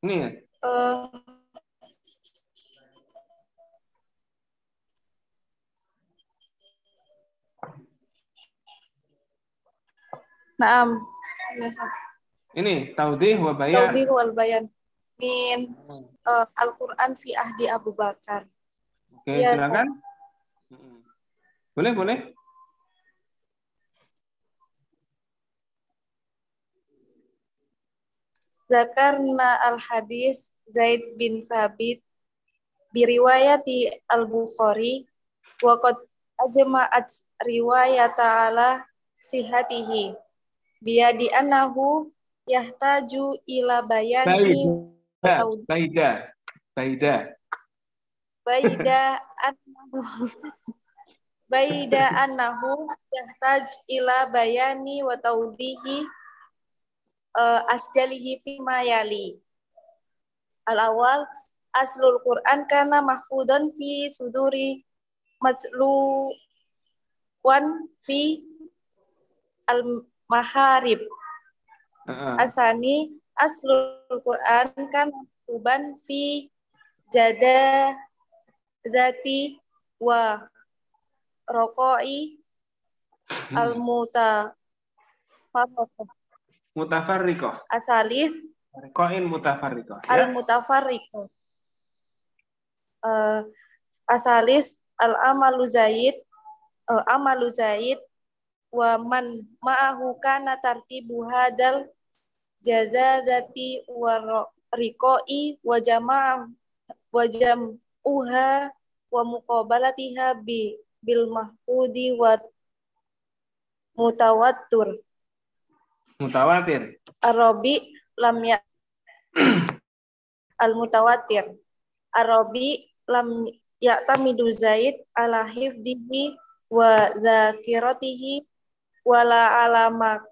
Ini ya? Eh, Naam. Ya, Ustaz. Ini Taudih wa Bayan. Taudih wal bayan min Al-Qur'an fi ahdi Abu Bakar. Oke, Ya, silakan. Boleh. Zakarna al-hadis Zaid bin Sabit biriwayati al-Bukhari wa qad ajma'at riwayata ala sihatihi biyadi annahu yahtaju ila bayani wa Baida. baida annahu yahtaj ila bayani wa tawdihi asjalihi fi mayali. Al-awal aslul Quran kana mahfudan fi suduri matluwan fi al-maharib. Asani aslul Quran kan mahfuban fi jada zati wa rokoi Mutafarriqah. asalis Rikoin mutafarriqah. Ya? al-mutafarriqah. Asalis al-amalu zaid wa man ma'ahu kana tartibu hadal jazadati wa riqoi wa jam'uha wa muqabalatiha bil mahfudi wa mutawatir. Arabi lam ya al-mutawatir. Arabi lam ya'tamidu Zaid ala hifdihi wa dzakiratihi wala alama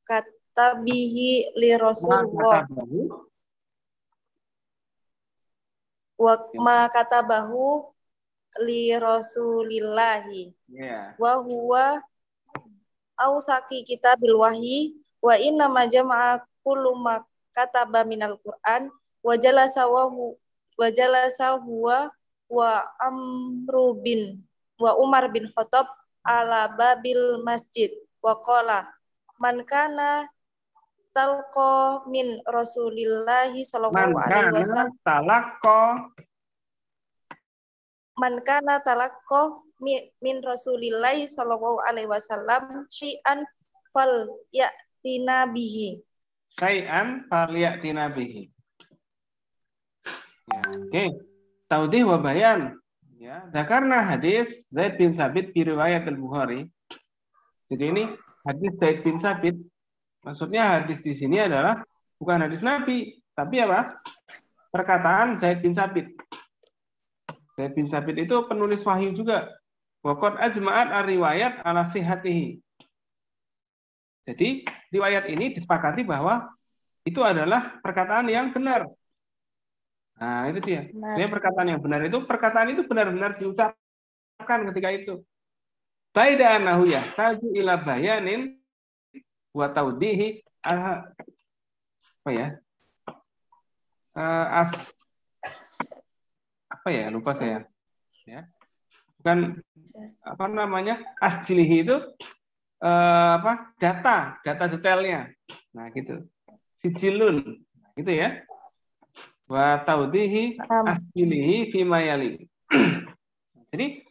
katabihi li Rasulullah wa ma katabahu li Rasulillahi wa huwa ausaki kitabil wahyi wa inna ma jama'a kullu ma kataba minal Qur'an wa jalasa huwa wa Umar bin Khattab ala babil masjid wa qala man kana talqa min Rasulillahi sallallahu alaihi wasallam man kana talaqqa min Rasulillahi sallallahu alaihi wasallam syai'an fal ya'tina bihi. Syai'an fal ya'tina bihi. Ya, oke. Taudih wa bayan. Ya, karena hadis Zaid bin Sabit di riwayat Al-Bukhari. Jadi ini hadis Zaid bin Sabit. Maksudnya hadis di sini adalah bukan hadis Nabi, tapi apa? Perkataan Zaid bin Sabit. Zaid bin Sabit itu penulis wahyu juga. Waqad ajma'at ar-riwayat ala sihhatihi. Jadi riwayat ini disepakati bahwa itu adalah perkataan yang benar. Nah, itu dia. Dia perkataan yang benar itu benar-benar diucapkan ketika itu. Baida anahu yahtaju ila bayanin wa taudihi apa ya? Apa ya? Lupa saya. Ya. Bukan apa namanya? Asjilihi itu data detailnya. Nah, gitu. Sijilun. Gitu ya. Wa taudihi asjilihi fima yali. Jadi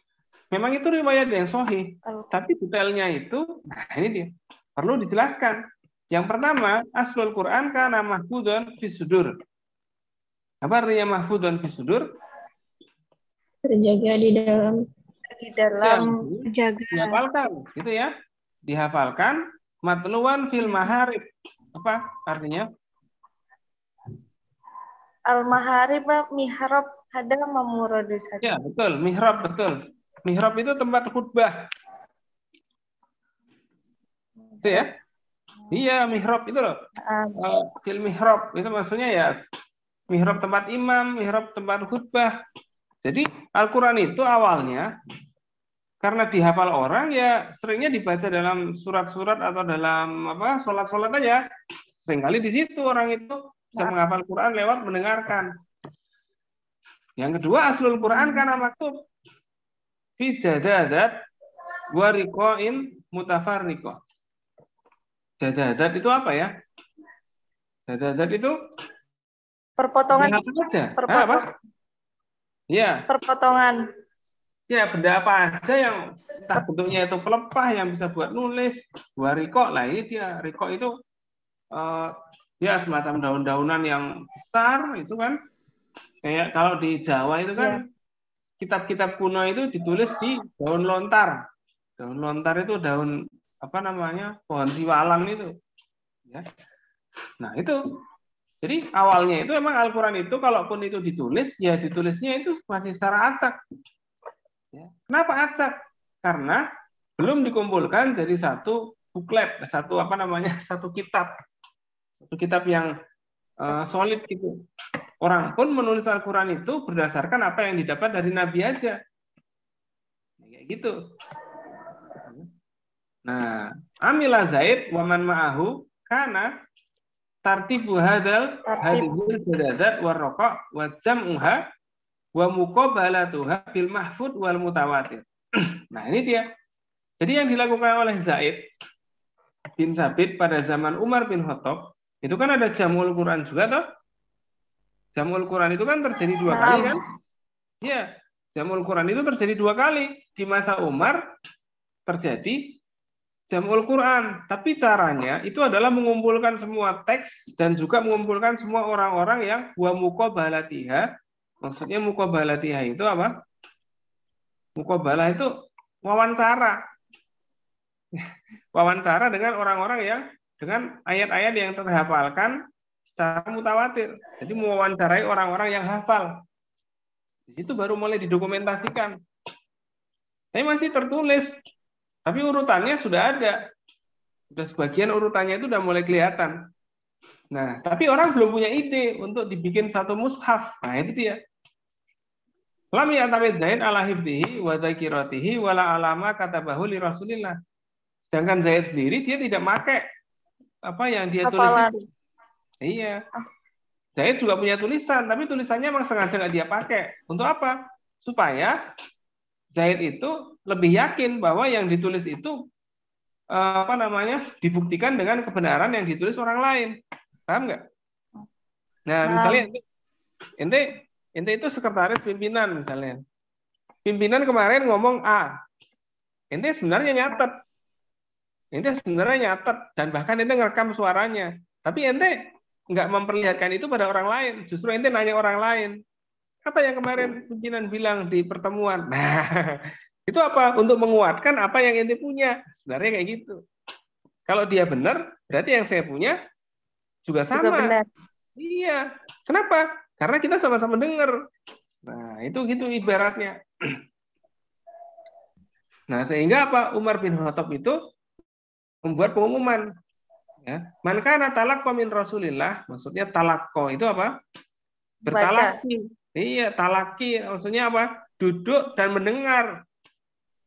memang itu riwayat yang sahih, tapi detailnya itu, nah ini dia perlu dijelaskan. Yang pertama, aslul Quran kana mahfudun fi sudur. Apa artinya mahfudun fi sudur? Terjaga di dalam terjaga. Dihafalkan, gitu ya. Dihafalkan matluwan fil maharib. Apa artinya? Al-maharib mihrab hada mamuradus. Ya, betul, mihrab betul. Mihrab itu tempat khutbah. Itu ya? Iya, mihrab itu loh. Fil mihrab itu maksudnya ya mihrab tempat imam, mihrab tempat khutbah. Jadi Al-Qur'an itu awalnya karena dihafal orang ya seringnya dibaca dalam surat-surat atau dalam apa sholat-sholat aja. Seringkali di situ orang itu bisa menghafal Quran lewat mendengarkan. Yang kedua, aslul Quran karena maktub fi jadadat wa riqain mutafarriqah. Jadadat itu apa ya? Jadadat itu perpotongan aja. Apa? Ya. Perpotongan. Ya, benda apa aja yang entah bentuknya itu pelepah yang bisa buat nulis. Wa riqa lah ini dia. Riqa itu ya semacam daun-daunan yang besar itu kan. Kayak kalau di Jawa itu kan kitab-kitab kuno itu ditulis di daun lontar. Daun lontar itu daun apa namanya? Pohon siwalan itu. Ya. Nah, itu. Jadi awalnya itu memang Al-Qur'an itu kalaupun itu ditulis, ya ditulisnya itu masih secara acak. Ya. Kenapa acak? Karena belum dikumpulkan jadi satu buklet, satu apa namanya? Satu kitab. Satu kitab yang solid gitu. Orang pun menulis Al-Quran itu berdasarkan apa yang didapat dari Nabi aja. Kayak gitu. Nah, Amila Zaid wa man ma'ahu kana tartibu hadhil jadadat wa raqa wa jam'uha wa muqabalatuha bil mahfud wal mutawatir. Nah, ini dia. Jadi yang dilakukan oleh Zaid bin Sabit pada zaman Umar bin Khattab itu kan ada jamul Quran juga toh? Jamul Quran itu kan terjadi 2 kali kan? Iya, jamul Quran itu terjadi 2 kali. Di masa Umar terjadi jamul Quran. Tapi caranya itu adalah mengumpulkan semua teks dan juga mengumpulkan semua orang-orang yang wa muqabalatiha. Maksudnya muqabalatiha itu apa? Muqabalah itu wawancara. Wawancara dengan orang-orang yang dengan ayat-ayat yang terhafalkan secara mutawatir. Jadi mewawancarai orang-orang yang hafal. Di situ baru mulai didokumentasikan. Tapi masih tertulis. Tapi urutannya sudah ada. Sudah sebagian urutannya itu sudah mulai kelihatan. Nah, tapi orang belum punya ide untuk dibikin satu mushaf. Nah, itu dia. Lam ya'tamid Zaid ala hifdhihi wa dzakiratihi wala alama katabahu li Rasulillah Sedangkan Zaid sendiri dia tidak pakai apa yang dia tulis Hafalan. itu. Iya. Zaid juga punya tulisan, tapi tulisannya memang sengaja nggak dia pakai. Untuk apa? Supaya Zaid itu lebih yakin bahwa yang ditulis itu dibuktikan dengan kebenaran yang ditulis orang lain. Paham nggak? Nah, misalnya ente itu sekretaris pimpinan misalnya. Pimpinan kemarin ngomong A. Ente sebenarnya nyatet. Dan bahkan ente ngerekam suaranya. Tapi ente nggak memperlihatkan itu pada orang lain. Justru ente nanya orang lain. Apa yang kemarin pimpinan bilang di pertemuan? Nah, itu apa? Untuk menguatkan apa yang ente punya. Sebenarnya kayak gitu. Kalau dia benar, berarti yang saya punya juga sama. Juga benar. Iya. Kenapa? Karena kita sama-sama dengar. Nah, itu gitu ibaratnya. Nah, sehingga apa? Umar bin Khattab itu membuat pengumuman. Ya. Man kana talaqqa min Rasulillah, maksudnya talaqqa itu apa? Bertalaki. Iya, talaki maksudnya apa? Duduk dan mendengar.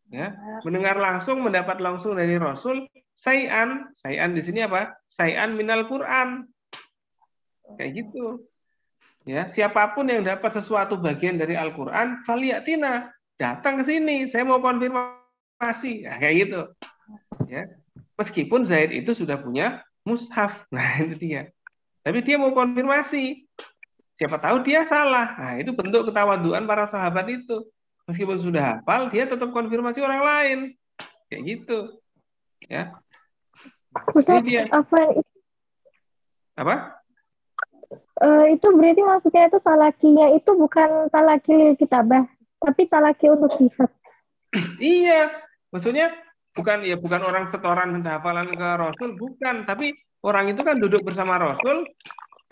Ya, mendengar langsung, mendapat langsung dari Rasul. Sayan di sini apa? Sayan minal Quran. Kayak gitu. Ya, siapapun yang dapat sesuatu bagian dari Al-Qur'an, faliyatina, datang ke sini, saya mau konfirmasi. Nah, kayak gitu. Ya. Meskipun Zaid itu sudah punya mushaf. Nah, itu dia. Tapi dia mau konfirmasi. Siapa tahu dia salah. Nah, itu bentuk ketawaduan para sahabat itu. Meskipun sudah hafal, dia tetap konfirmasi orang lain. Kayak gitu. Ya. Ustaz, apa? Itu berarti maksudnya itu talakinya itu bukan talaki lil kitabah, tapi talaki untuk sifat. Iya, maksudnya bukan orang setoran minta hafalan ke Rasul, bukan. Tapi orang itu kan duduk bersama Rasul,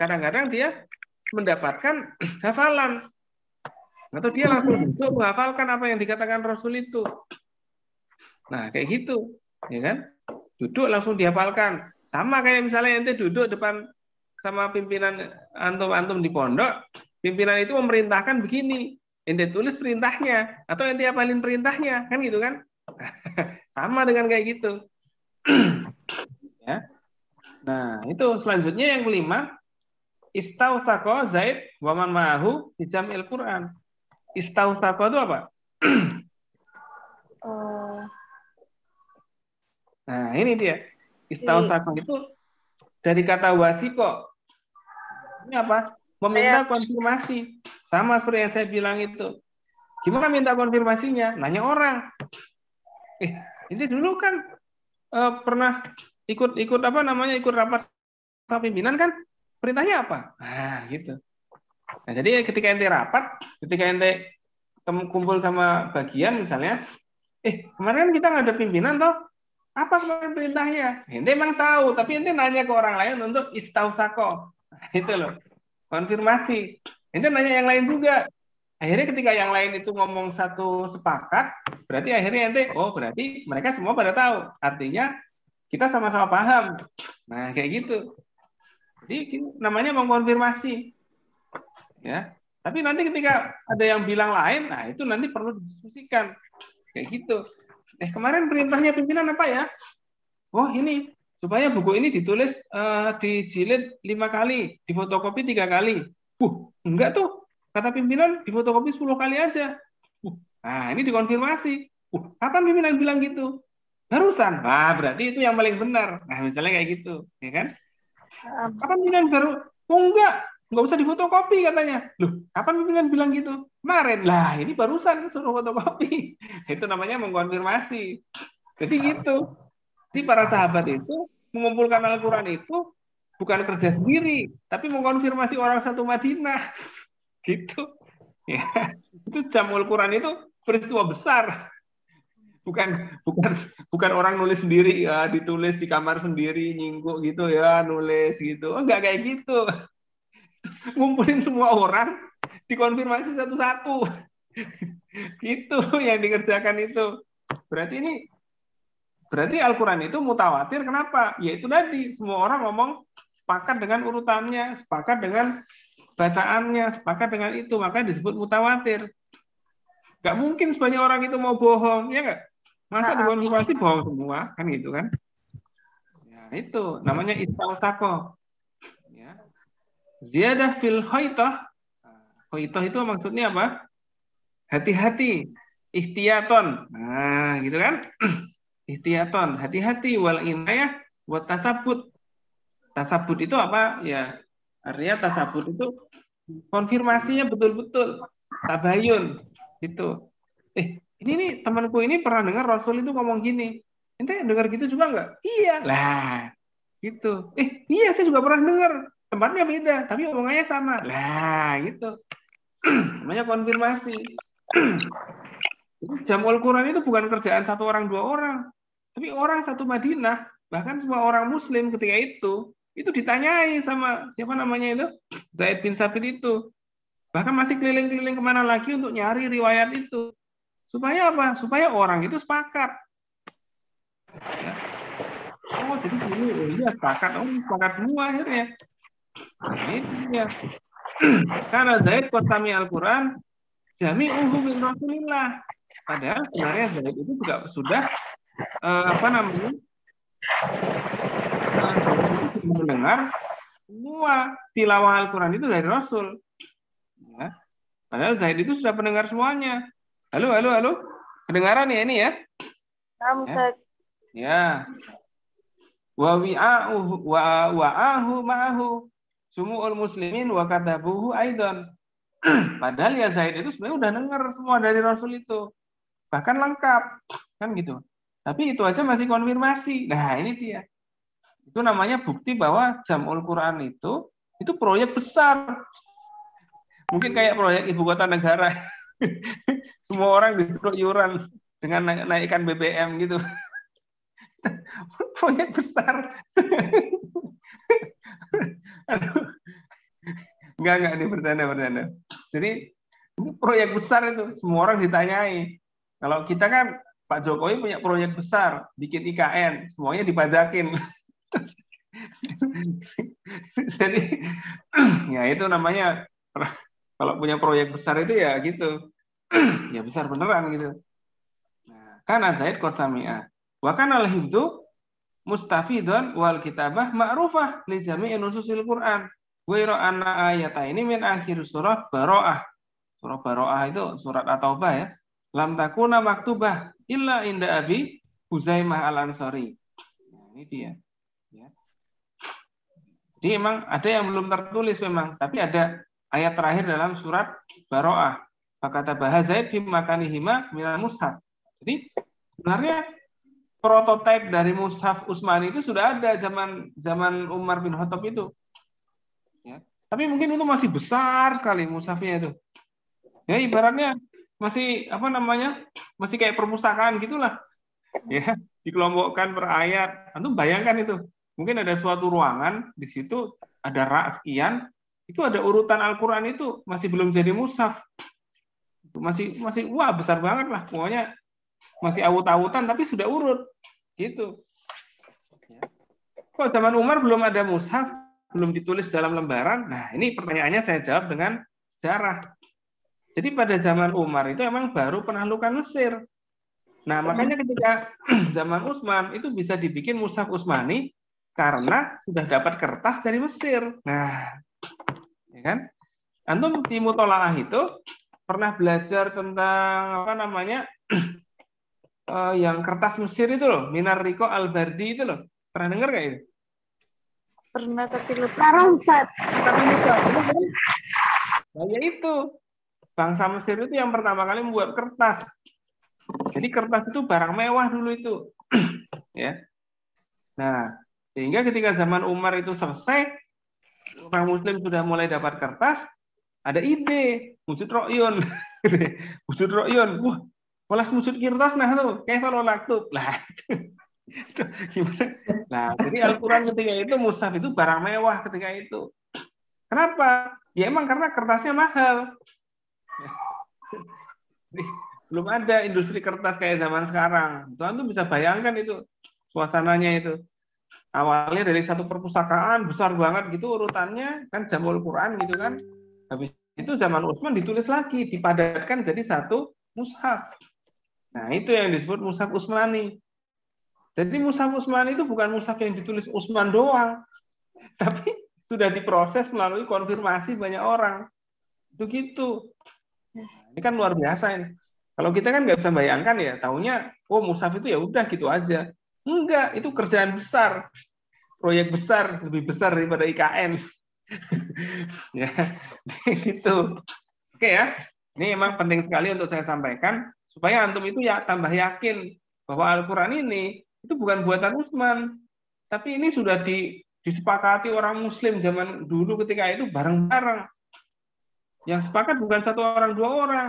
kadang-kadang dia mendapatkan hafalan. Atau dia langsung duduk menghafalkan apa yang dikatakan Rasul itu. Nah, kayak gitu. Ya kan? Duduk langsung dihafalkan. Sama kayak misalnya ente duduk depan sama pimpinan antum di pondok, pimpinan itu memerintahkan begini, ente tulis perintahnya atau ente hafalin perintahnya, kan gitu kan? Sama dengan kayak gitu. Ya. Nah, itu selanjutnya yang kelima, istausaqa Zaid wa man ma'ahu bi jam'il Quran. Istausaqa itu apa? Nah, ini dia. Istausaqa itu dari kata wasiko. Ini apa? Meminta konfirmasi. Sama seperti yang saya bilang itu. Gimana minta konfirmasinya? Nanya orang. Ini dulu kan pernah ikut rapat sama pimpinan kan? Perintahnya apa? Nah, gitu. Nah, jadi ketika ente rapat, ketika ente kumpul sama bagian misalnya, kemarin kita nggak ada pimpinan toh? Apa kemarin perintahnya? Ente emang tahu, tapi ente nanya ke orang lain untuk istausako. Nah, itu loh. Konfirmasi. Ente nanya yang lain juga. Akhirnya ketika yang lain itu ngomong satu sepakat, berarti akhirnya ente, berarti mereka semua pada tahu. Artinya kita sama-sama paham. Nah, kayak gitu. Jadi namanya mengkonfirmasi. Ya. Tapi nanti ketika ada yang bilang lain, nah itu nanti perlu didiskusikan. Kayak gitu. Kemarin perintahnya pimpinan apa ya? Ini supaya buku ini ditulis dijilid 5 kali, difotokopi 3 kali. Enggak tuh. Kata pimpinan difotokopi 10 kali aja. Nah, ini dikonfirmasi. Kapan pimpinan bilang gitu? Barusan. Nah, berarti itu yang paling benar. Nah, misalnya kayak gitu, ya kan? Kapan pimpinan baru? Enggak usah difotokopi katanya. Loh, kapan pimpinan bilang gitu? Kemarin. Lah, ini barusan suruh fotokopi. Itu namanya mengkonfirmasi. Jadi gitu. Jadi para sahabat itu mengumpulkan Al-Quran itu bukan kerja sendiri, tapi mengkonfirmasi orang satu Madinah. Gitu. Ya. Itu Jamul Quran itu peristiwa besar. Bukan orang nulis sendiri ya, ditulis di kamar sendiri nyingkuk gitu ya, nulis gitu. Enggak kayak gitu. Ngumpulin semua orang, dikonfirmasi satu-satu. Gitu yang dikerjakan itu. Berarti Al-Quran itu mutawatir. Kenapa? Ya itu tadi, semua orang ngomong sepakat dengan urutannya, sepakat dengan bacaannya, sepakat dengan itu, makanya disebut mutawatir. Gak mungkin sebanyak orang itu mau bohong, ya nggak? Masa dikonfirmasi bohong semua kan gitu kan? Ya, itu namanya istawsaqo. Ya. Ziyadah fil khoitoh. Khoitoh itu maksudnya apa? Hati-hati, ihtiyaton. Nah, gitu kan? Ihtiyaton, hati-hati wal inayah buat tasabut. Tasabut itu apa? Ya, artinya tasabut itu konfirmasinya betul-betul tabayun gitu. Ini nih temanku ini pernah dengar Rasul itu ngomong gini. Ente dengar gitu juga nggak? Iya lah, gitu. Iya saya juga pernah dengar. Tempatnya beda, tapi omongannya sama. Lah, gitu. Namanya konfirmasi. Jamul Quran itu bukan kerjaan satu orang dua orang, tapi orang satu Madinah, bahkan semua orang Muslim ketika itu ditanyai sama siapa namanya itu Zaid bin Sabit itu, bahkan masih keliling-keliling kemana lagi untuk nyari riwayat itu, supaya apa? Supaya orang itu sepakat. Ya. Oh jadi gini, iya sepakat, sepakat semua akhirnya. Ini ya. Karena Zaid qasami Al-Quran jami'uhu min Rasulillah. Padahal sebenarnya Zaid itu juga sudah mendengar semua tilawah Al-Quran itu dari Rasul. Ya. Padahal Zaid itu sudah mendengar semuanya. Halo. Kedengaran ya ini ya? Ya. Wa wa'ahu ma'ahu sumu'ul muslimin wa katabuhu aidan. Padahal ya Zaid itu sebenarnya udah dengar semua dari Rasul itu. Bahkan lengkap, kan gitu. Tapi itu aja masih konfirmasi. Nah, ini dia. Itu namanya bukti bahwa Jam'ul Quran itu proyek besar. Mungkin kayak proyek ibu kota negara. Semua orang disuruh iuran dengan naikkan BBM gitu. Proyek besar. Enggak, ini bercanda. Jadi ini proyek besar itu, semua orang ditanyai. Kalau kita kan Pak Jokowi punya proyek besar, bikin IKN, semuanya dipajakin. Jadi ya itu namanya kalau punya proyek besar itu ya gitu. Ya besar beneran gitu. Nah, kana Zaid qasami'ah. Wa kana al-hifdzu mustafidun wal kitabah ma'rufah li jami'i nususil Qur'an. Wa anna ayataini min akhir surah Bara'ah. Surah Bara'ah itu surat At-Taubah ya. Lam takuna maktubah illa inda Abi Huzaimah Al-Ansari. Nah, ini dia. Ya. Jadi memang ada yang belum tertulis memang, tapi ada ayat terakhir dalam surat Bara'ah. Fakata Zaid fi makanihima minal mushaf. Jadi sebenarnya prototipe dari mushaf Utsmani itu sudah ada zaman Umar bin Khattab itu. Ya. Tapi mungkin itu masih besar sekali mushafnya itu. Ya ibaratnya masih masih kayak perpustakaan gitulah, ya dikelompokkan per ayat. Antum bayangkan itu, mungkin ada suatu ruangan di situ ada rak sekian, itu ada urutan Al-Quran itu masih belum jadi mushaf, masih wah besar banget lah, pokoknya masih awut-awutan tapi sudah urut, gitu. Kok zaman Umar belum ada mushaf, belum ditulis dalam lembaran? Nah ini pertanyaannya saya jawab dengan sejarah. Jadi pada zaman Umar itu emang baru penaklukan Mesir. Nah, makanya ketika zaman Utsman itu bisa dibikin mushaf Utsmani karena sudah dapat kertas dari Mesir. Nah, ya kan? Antum di Mutolaah itu pernah belajar tentang yang kertas Mesir itu loh, Minar Riqo Al-Bardi itu loh. Pernah dengar nggak itu? Pernah tapi lupa. Ustaz. Nah, ya itu. Bangsa Mesir itu yang pertama kali membuat kertas. Jadi kertas itu barang mewah dulu itu. Ya. Nah, sehingga ketika zaman Umar itu selesai, orang Muslim sudah mulai dapat kertas, ada ide, wujud ro'yun. Wujud ro'yun. Wah, polas wujud kertas nah tuh, kayak kalau laktub. Lah, gimana? Nah, jadi Al-Quran ketika itu, mushaf itu barang mewah ketika itu. Kenapa? Ya emang karena kertasnya mahal. Belum ada industri kertas kayak zaman sekarang. Tuhan tuh bisa bayangkan itu suasananya itu. Awalnya dari satu perpustakaan besar banget gitu urutannya kan Jamul Quran gitu kan. Habis itu zaman Utsman ditulis lagi, dipadatkan jadi satu mushaf. Nah, itu yang disebut mushaf Utsmani. Jadi mushaf Utsmani itu bukan mushaf yang ditulis Utsman doang, tapi sudah diproses melalui konfirmasi banyak orang. Itu gitu. Ini kan luar biasa ini. Kalau kita kan nggak bisa bayangkan ya, taunya, oh mushaf itu ya udah gitu aja. Enggak, itu kerjaan besar, proyek besar, lebih besar daripada IKN. Ya, gitu. Oke ya, ini memang penting sekali untuk saya sampaikan supaya antum itu ya tambah yakin bahwa Al-Quran ini itu bukan buatan Utsman, tapi ini sudah disepakati orang Muslim zaman dulu ketika itu bareng-bareng. Yang sepakat bukan satu orang, dua orang.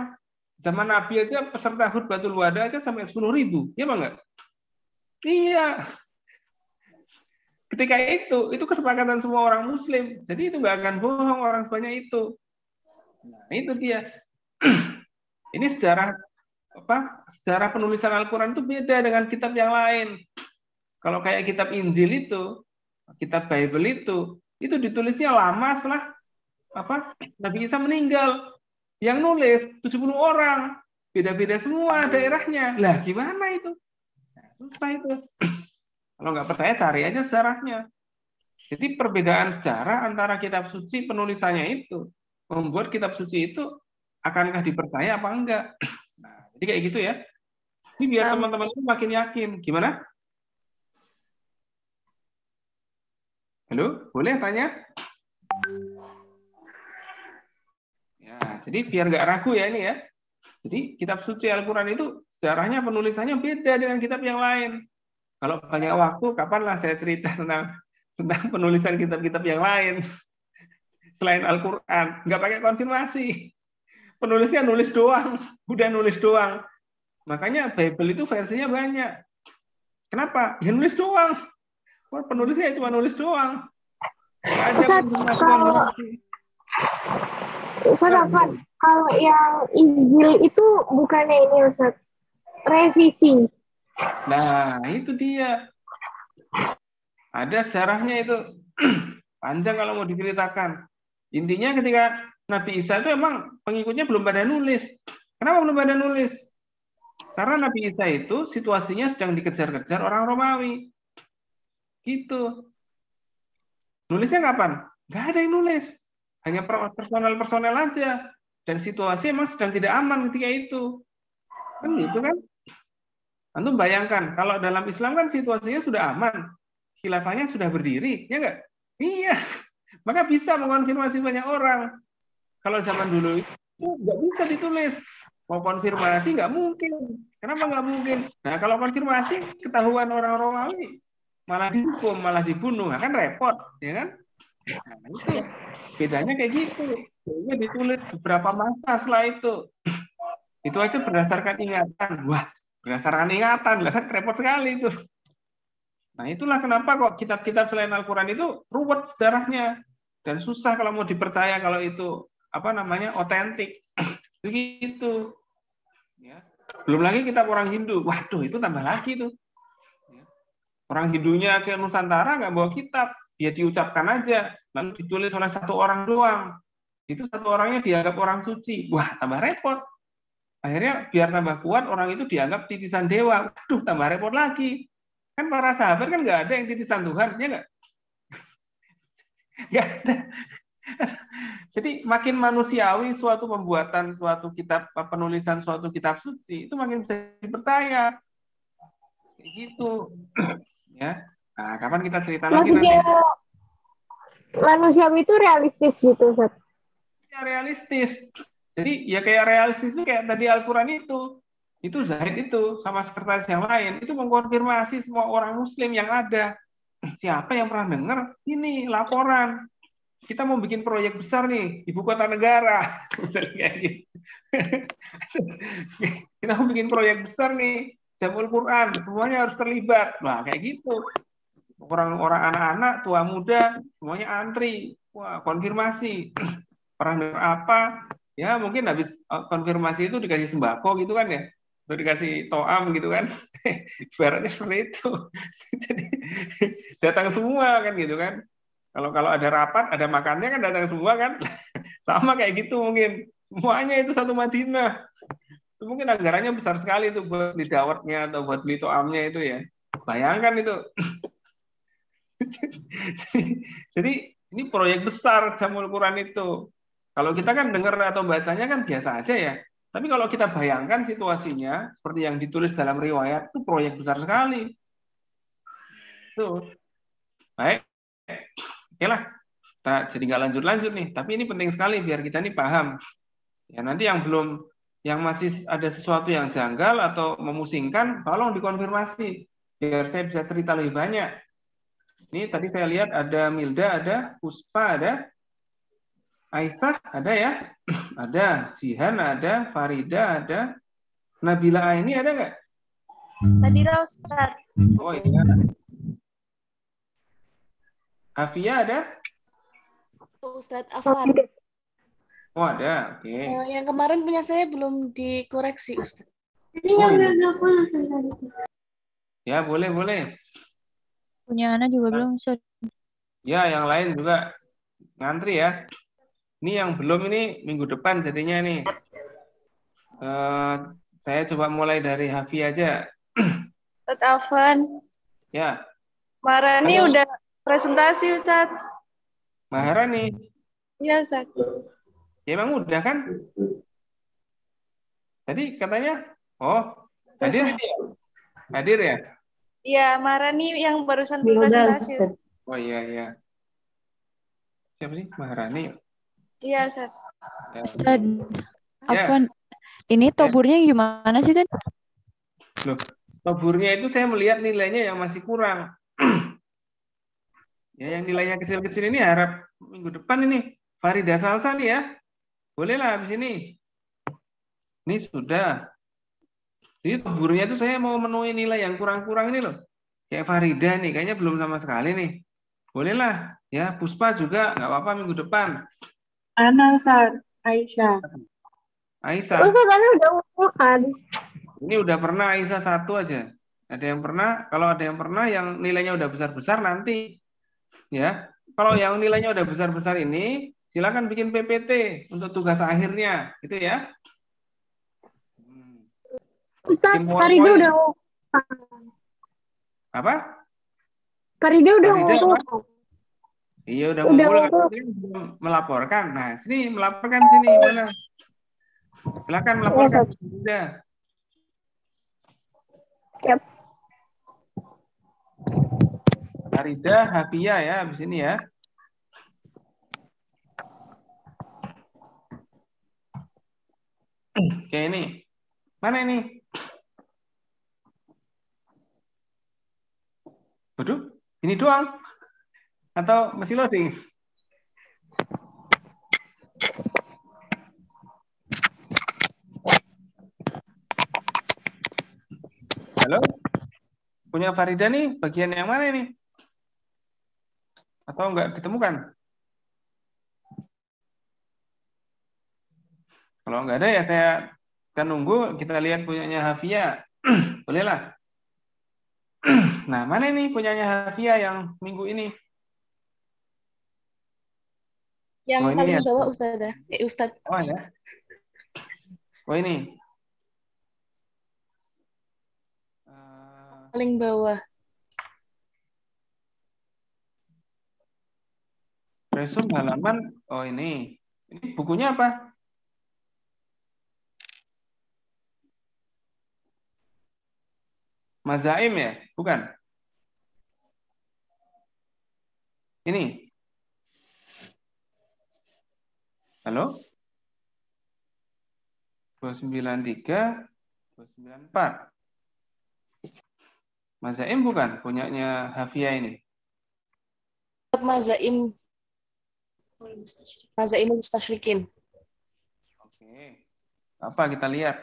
Zaman Nabi aja peserta khutbatul wada aja sampai 10.000, ya bang? Iya. Ketika itu kesepakatan semua orang Muslim. Jadi itu nggak akan bohong orang sebanyak itu. Nah, itu dia. Ini sejarah penulisan Al-Quran itu beda dengan kitab yang lain. Kalau kayak kitab Injil itu, kitab Bible itu ditulisnya lama setelah Nabi Isa meninggal. Yang nulis 70 orang, beda-beda semua daerahnya. Lah gimana itu? Susah itu. Kalau nggak percaya cari aja sejarahnya. Jadi perbedaan sejarah antara kitab suci penulisannya itu membuat kitab suci itu akankah dipercaya apa enggak. Nah, jadi kayak gitu ya. Ini biar teman-teman itu makin yakin. Gimana? Halo, boleh tanya? Ya, jadi biar nggak ragu ya ini ya. Jadi kitab suci Al-Quran itu sejarahnya penulisannya beda dengan kitab yang lain. Kalau banyak waktu, kapanlah saya cerita tentang penulisan kitab-kitab yang lain selain Al-Quran. Nggak pakai konfirmasi. Penulisnya nulis doang, udah nulis doang. Makanya Bible itu versinya banyak. Kenapa? Ya nulis doang. Penulisnya cuma nulis doang. Nggak ada konfirmasi. Ustaz Afan, kalau yang Injil itu bukannya ini Ustaz, revisi. Nah, itu dia. Ada sejarahnya itu. Panjang kalau mau diceritakan. Intinya ketika Nabi Isa itu emang pengikutnya belum pada nulis. Kenapa belum pada nulis? Karena Nabi Isa itu situasinya sedang dikejar-kejar orang Romawi. Gitu. Nulisnya kapan? Nggak ada yang nulis. Hanya personel-personel aja. Dan situasi emang sedang tidak aman ketika itu. Kan gitu kan? Antum bayangkan, kalau dalam Islam kan situasinya sudah aman. Khilafahnya sudah berdiri, ya nggak? Iya. Maka bisa mengonfirmasi banyak orang. Kalau zaman dulu itu nggak bisa ditulis. Mau konfirmasi nggak mungkin. Kenapa nggak mungkin? Nah, kalau konfirmasi, ketahuan orang Romawi, malah dihukum, malah dibunuh. Nah, kan repot, ya kan? Nah, itu bedanya kayak gitu. Jadi ditulis beberapa masa setelah itu. Itu aja berdasarkan ingatan. Wah, berdasarkan ingatan, lah kan repot sekali itu. Nah, itulah kenapa kok kitab-kitab selain Al-Quran itu ruwet sejarahnya dan susah kalau mau dipercaya kalau itu otentik. Begitu. Ya. Belum lagi kitab orang Hindu. Waduh, itu tambah lagi tuh. Orang Hindunya ke Nusantara nggak bawa kitab, ya diucapkan aja, lalu ditulis oleh satu orang doang. Itu satu orangnya dianggap orang suci. Wah, tambah repot. Akhirnya biar tambah kuat, orang itu dianggap titisan dewa. Waduh, tambah repot lagi. Kan para sahabat kan nggak ada yang titisan Tuhan, ya nggak? Nggak ada. Jadi makin manusiawi suatu pembuatan suatu kitab, penulisan suatu kitab suci, itu makin bisa dipercaya. Kayak gitu. Ya. Nah, kapan kita cerita lagi nanti? Manusiawi itu realistis gitu, Ustaz. Ya, realistis. Jadi ya kayak realistis itu kayak tadi Al-Quran itu Zahid itu sama sekretaris yang lain itu mengkonfirmasi semua orang Muslim yang ada. Siapa yang pernah dengar ini laporan? Kita mau bikin proyek besar nih, ibu kota negara. Kayak gitu. Kita mau bikin proyek besar nih, Jamul Quran, semuanya harus terlibat. Nah, kayak gitu. Orang-orang anak-anak, tua muda, semuanya antri. Wah, konfirmasi. Pernah dengar apa? Ya, mungkin habis konfirmasi itu dikasih sembako gitu kan ya. Atau dikasih toam gitu kan. Ibaratnya seperti itu. Jadi datang semua kan gitu kan. Kalau ada rapat, ada makannya kan datang semua kan. Sama kayak gitu mungkin. Semuanya itu satu Madinah. Itu mungkin anggarannya besar sekali itu buat beli dawetnya atau buat beli toamnya itu ya. Bayangkan itu. Jadi ini proyek besar Jamul Quran itu. Kalau kita kan dengar atau bacanya kan biasa aja ya. Tapi kalau kita bayangkan situasinya seperti yang ditulis dalam riwayat itu proyek besar sekali. Tuh. Baik. Oke lah. Kita jadi nggak lanjut-lanjut nih. Tapi ini penting sekali biar kita ini paham. Ya nanti yang masih ada sesuatu yang janggal atau memusingkan, tolong dikonfirmasi biar saya bisa cerita lebih banyak. Ini tadi saya lihat ada Milda, ada Puspa, ada Aisyah, ada ya, ada Jihan, ada Farida, ada Nabila Aini, ada nggak? Tadi Ustaz. Oh iya. Hafia ada? Ustadz Afan. Oh ada, oke. Yang kemarin punya saya belum dikoreksi, Ustadz. Ini yang udah 20 Ya boleh. Punya Ana juga belum, Ustaz. Ya yang lain juga ngantri ya. Ini yang belum ini minggu depan jadinya nih. Saya coba mulai dari Hafi aja. Ustaz Afan. Ya. Marani Halo. udah presentasi Ustaz. Maharani. Iya Ustaz. Ya emang udah kan? Tadi katanya, hadir ini ya? Hadir ya? Iya, Marani yang barusan Belum ada, presentasi. Ustaz. Oh iya. Siapa sih? Maharani. Iya Ustaz. Ya. Ustaz, Ya. Afwan, ini toburnya gimana sih, Tan? Loh, toburnya itu saya melihat nilainya yang masih kurang. Ya, yang nilainya kecil-kecil ini harap minggu depan ini. Farida Salsa nih ya. Bolehlah habis ini. Ini sudah. Jadi toburnya itu saya mau memenuhi nilai yang kurang-kurang ini loh. Kayak Farida nih, kayaknya belum sama sekali nih. Bolehlah. Ya, Puspa juga nggak apa-apa minggu depan. Ana Ustaz, Aisyah. Aisyah. Ustaz, Ana udah kan? Ini udah pernah Aisyah 1 aja. Ada yang pernah, kalau ada yang pernah yang nilainya udah besar-besar nanti. Ya. Kalau yang nilainya udah besar-besar ini, silakan bikin PPT untuk tugas akhirnya, gitu ya. Ustaz, Bikin Farida PowerPoint. udah Apa? Farida udah Farida ngumpul. apa? Iya udah Udah ngumpul kan ngumpul. belum melaporkan. Nah, sini melaporkan sini mana? Silakan melaporkan. Sudah. Yap. Farida, Hafia ya habis ini ya. Oke ini. Mana ini? Waduh, ini doang? Atau masih loading? Halo? Punya Farida nih, bagian yang mana ini? Atau enggak ditemukan? Kalau enggak ada ya saya akan nunggu, kita lihat punyanya Hafia. Bolehlah. Nah, mana ini punyanya Hafia yang minggu ini? Yang Oh, ini paling ya. bawah Ustazah. Ustaz. Oh ya. Oh ini. Paling bawah. Resum halaman. Oh ini. Ini bukunya apa? Mazaim ya? Bukan. Ini. Halo? 293, 294. Mazaim bukan? Punyanya Hafia ini. Mazaim. Mazaimul Mustasyrikin. Oke. Apa kita lihat?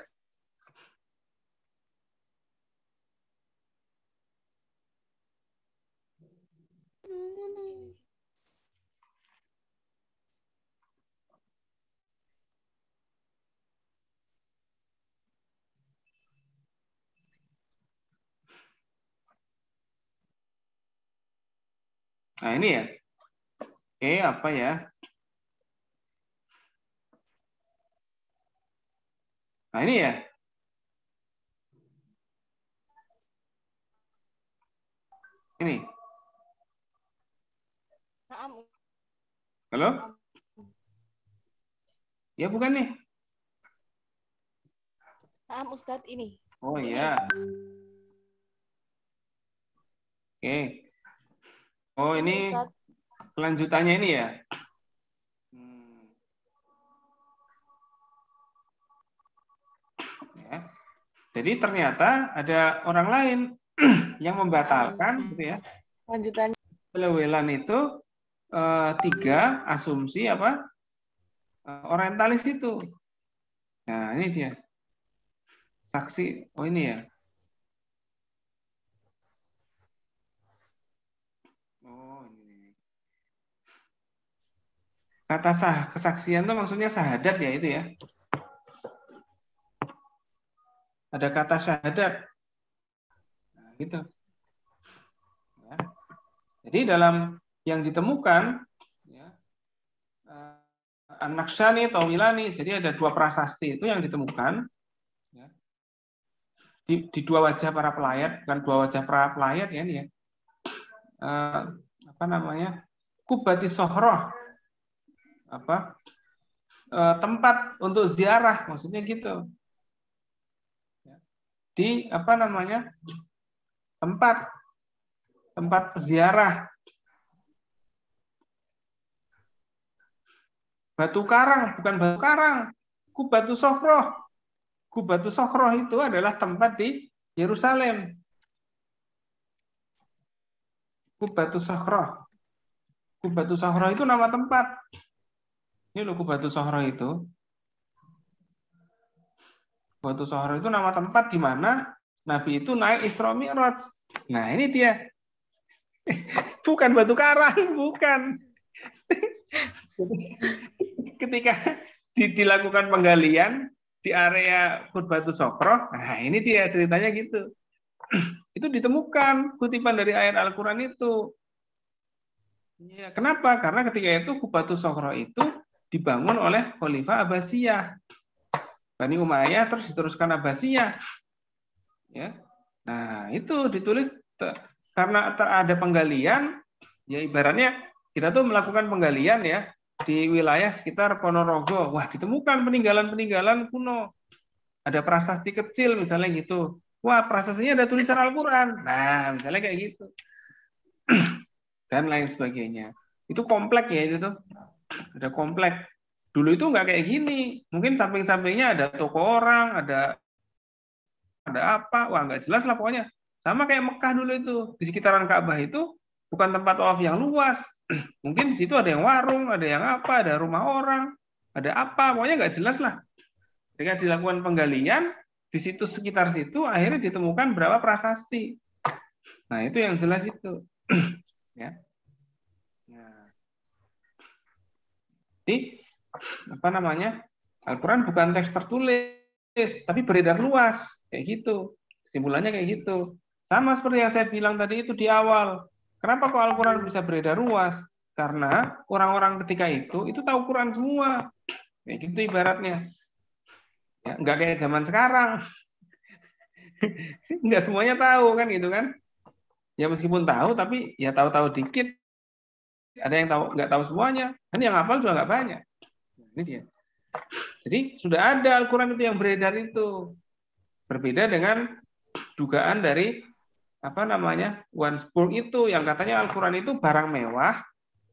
Nah ini ya. Oke, apa ya? Nah ini ya. Ini. Naam. Halo? Ya bukan nih. Naam Ustadz ini. Oh Ini. iya. Oke. Oh Ini ini Ustadz. kelanjutannya ini ya. Ya. Jadi ternyata ada orang lain yang membatalkan, gitu ya. Lanjutannya. Pelewelan itu 3 asumsi apa? Orientalis itu. Nah ini dia. Saksi. Oh ini ya. Oh ini. Kata kesaksian itu maksudnya syahadat ya itu ya. Ada kata syahadat. Nah, gitu. Ya. Jadi dalam yang ditemukan ya, An-Naqsyani, Tawilani, jadi ada 2 prasasti itu yang ditemukan ya, di 2 wajah para pelayat, bukan 2 wajah para pelayat ya ini ya. Apa namanya? Kubati Sohroh. Apa? Tempat untuk ziarah, maksudnya gitu. Di apa namanya? Tempat ziarah. Batu karang, bukan batu karang. Kubatu Sohroh. Kubatu Sohroh itu adalah tempat di Yerusalem. Kubatu Sohroh. Kubatu Sohroh itu nama tempat. Ini loh Kubatu Sohroh itu. Kubatu Sohroh itu nama tempat di mana Nabi itu naik Isra Mi'raj. Nah ini dia. Bukan batu karang, bukan. Ketika dilakukan penggalian di area Kubatu Sohroh, nah ini dia ceritanya gitu. Itu ditemukan kutipan dari ayat Al-Quran itu. Ya, kenapa? Karena ketika itu Kubatu Sohroh itu dibangun oleh Khalifah Abbasiyah. Bani Umayyah terus diteruskan Abbasiyah. Ya. Nah, itu ditulis karena ada penggalian, ya ibaratnya kita tuh melakukan penggalian ya di wilayah sekitar Ponorogo. Wah, ditemukan peninggalan-peninggalan kuno. Ada prasasti kecil misalnya gitu. Wah, prasastinya ada tulisan Al-Quran. Nah, misalnya kayak gitu. Dan lain sebagainya. Itu komplek ya itu tuh. Ada komplek. Dulu itu nggak kayak gini. Mungkin samping-sampingnya ada toko orang, ada apa. Wah, nggak jelas lah pokoknya. Sama kayak Mekah dulu itu. Di sekitaran Ka'bah itu bukan tempat tawaf yang luas. Mungkin di situ ada yang warung, ada yang apa, ada rumah orang, ada apa. Pokoknya nggak jelas lah. Ketika dilakukan penggalian, di situ sekitar situ akhirnya ditemukan berapa prasasti. Nah, itu yang jelas itu. Ya. Nah. Jadi apa namanya? Al-Quran bukan teks tertulis, tapi beredar luas, kayak gitu. Kesimpulannya kayak gitu. Sama seperti yang saya bilang tadi itu di awal. Kenapa kok Al-Quran bisa beredar luas? Karena orang-orang ketika itu tahu Quran semua, kayak gitu ibaratnya. Ya, nggak kayak zaman sekarang. Nggak semuanya tahu kan gitu kan? Ya meskipun tahu, tapi ya tahu-tahu dikit. Ada yang tahu nggak tahu semuanya. Kan yang hafal juga nggak banyak. Ini dia. Jadi sudah ada Al-Quran itu yang beredar itu. Berbeda dengan dugaan dari apa namanya Wansburg itu yang katanya Al-Quran itu barang mewah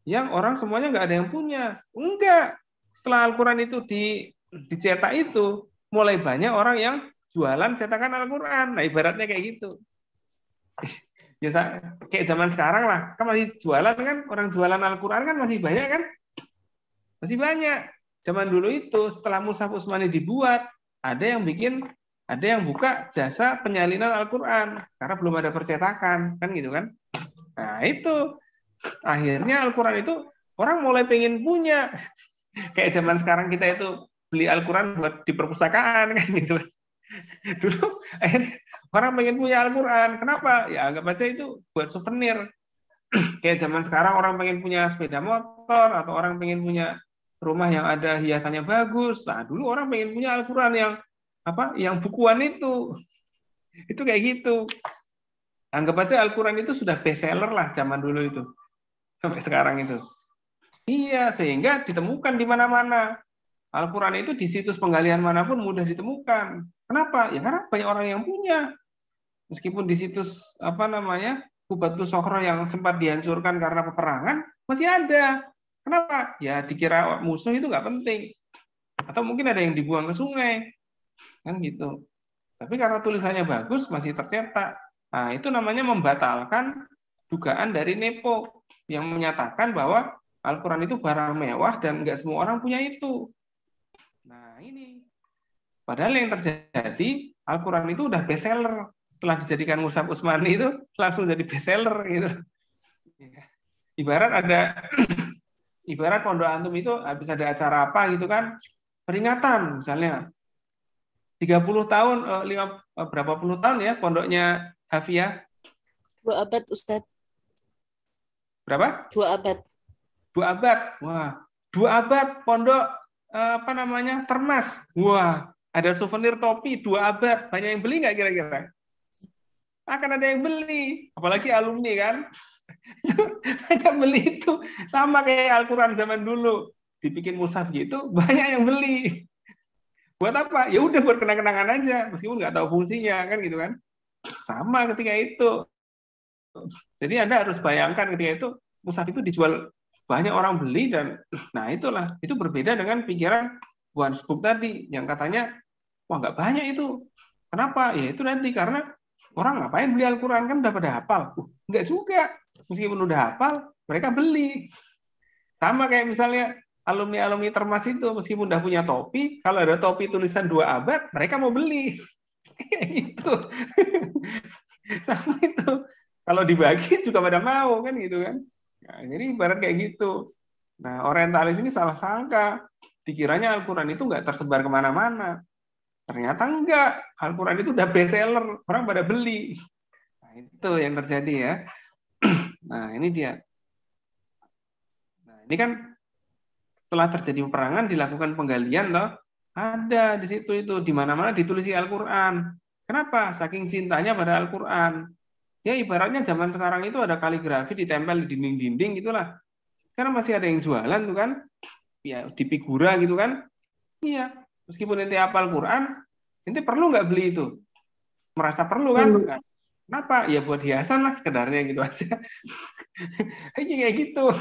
yang orang semuanya nggak ada yang punya. Enggak. Setelah Al-Quran itu dicetak itu mulai banyak orang yang jualan cetakan Al-Quran. Nah ibaratnya kayak gitu. Ya kayak zaman sekarang lah. Kan masih jualan kan orang jualan Al-Quran kan masih banyak kan? Masih banyak. Zaman dulu itu setelah Mushaf Utsmani dibuat, ada yang buka jasa penyalinan Al-Quran karena belum ada percetakan, kan gitu kan? Nah itu akhirnya Al-Quran itu orang mulai pengen punya. Kayak zaman sekarang kita itu beli Al-Quran buat di perpustakaan kan gitu. Dulu akhirnya orang pengen punya Al-Quran. Kenapa? Ya anggap aja itu buat souvenir. Kayak zaman sekarang orang pengen punya sepeda motor atau orang pengen punya rumah yang ada hiasannya bagus. Nah, dulu orang pengen punya Al-Quran yang bukuan itu. Itu kayak gitu. Anggap aja Al-Quran itu sudah bestseller lah zaman dulu itu. Sampai sekarang itu. Iya, sehingga ditemukan di mana-mana. Al-Quran itu di situs penggalian manapun mudah ditemukan. Kenapa? Ya karena banyak orang yang punya. Meskipun di situs Qubatus Sokhro yang sempat dihancurkan karena peperangan, masih ada. Kenapa? Ya dikira musuh itu nggak penting. Atau mungkin ada yang dibuang ke sungai. Kan gitu. Tapi karena tulisannya bagus, masih tercetak. Nah, itu namanya membatalkan dugaan dari Nepo yang menyatakan bahwa Al-Quran itu barang mewah dan nggak semua orang punya itu. Nah, ini. Padahal yang terjadi, Al-Quran itu udah bestseller. Setelah dijadikan Mushaf Utsmani itu langsung jadi bestseller gitu. Ibarat pondok antum itu habis ada acara apa gitu kan, peringatan misalnya 30 tahun, berapa puluh tahun ya pondoknya Hafiyah? 2 abad, Ustadz. Berapa? 2 abad. 2 abad. Wah, 2 abad pondok Termas. Wah, ada souvenir topi 2 abad. Banyak yang beli nggak kira-kira? Akan ada yang beli. Apalagi alumni kan. Mereka beli itu. Sama kayak Al-Quran zaman dulu. Dibikin mushaf gitu, banyak yang beli. Buat apa? Ya udah buat kenang-kenangan aja. Meskipun nggak tahu fungsinya kan gitu kan. Sama ketika itu. Jadi Anda harus bayangkan ketika itu mushaf itu dijual, banyak orang beli, dan nah itulah, itu berbeda dengan pikiran Wansbuk tadi yang katanya wah nggak banyak itu. Kenapa? Ya itu nanti karena orang ngapain beli Al-Quran, kan udah pada hafal. Nggak juga. Meskipun udah hafal, mereka beli. Sama kayak misalnya alumni-alumni Termas itu, meskipun udah punya topi, kalau ada topi tulisan 2 abad, mereka mau beli. Kayak gitu. Sama itu. Kalau dibagi juga pada mau kan gitu kan. Nah, jadi ibarat kayak gitu. Nah, orientalis ini salah sangka. Dikiranya Al-Quran itu nggak tersebar kemana-mana. Ternyata enggak. Al-Quran itu udah bestseller. Orang pada beli. Nah, itu yang terjadi ya. Nah, ini dia. Nah, ini kan setelah terjadi peperangan dilakukan penggalian loh. Ada di situ itu. Di mana-mana ditulis Al-Quran. Kenapa? Saking cintanya pada Al-Quran. Ya ibaratnya zaman sekarang itu ada kaligrafi ditempel di dinding-dinding gitulah. Karena masih ada yang jualan tuh kan. Ya di figura gitu kan. Iya. Meskipun nanti hafal Quran, nanti perlu nggak beli itu? Merasa perlu kan? Kenapa? Ya buat hiasan lah sekedarnya gitu aja. Kayak gitu.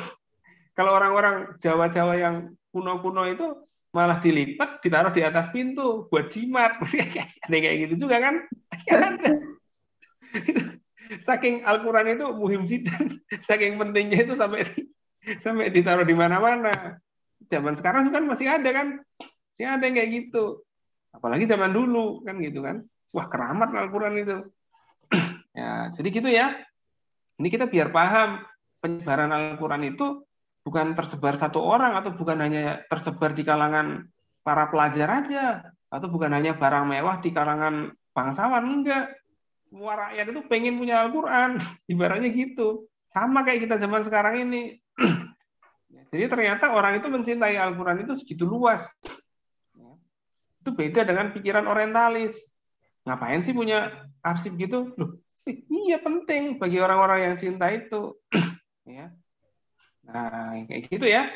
Kalau orang-orang Jawa-Jawa yang kuno-kuno itu malah dilipat, ditaruh di atas pintu buat jimat. Ada kayak gitu juga kan? Saking Al-Quran itu muhim jiddan, saking pentingnya itu sampai ditaruh di mana-mana. Zaman sekarang kan masih ada kan? Masih ada yang kayak gitu. Apalagi zaman dulu kan gitu kan. Wah, keramat Al-Quran itu. Ya, jadi gitu ya. Ini kita biar paham penyebaran Al-Quran itu bukan tersebar satu orang, atau bukan hanya tersebar di kalangan para pelajar aja, atau bukan hanya barang mewah di kalangan bangsawan, enggak. Semua rakyat itu pengen punya Al-Quran, ibaratnya gitu. Sama kayak kita zaman sekarang ini. Jadi ternyata orang itu mencintai Al-Quran itu segitu luas. Itu beda dengan pikiran orientalis. Ngapain sih punya arsip gitu? Loh, iya penting bagi orang-orang yang cinta itu. Ya. Nah, kayak gitu ya.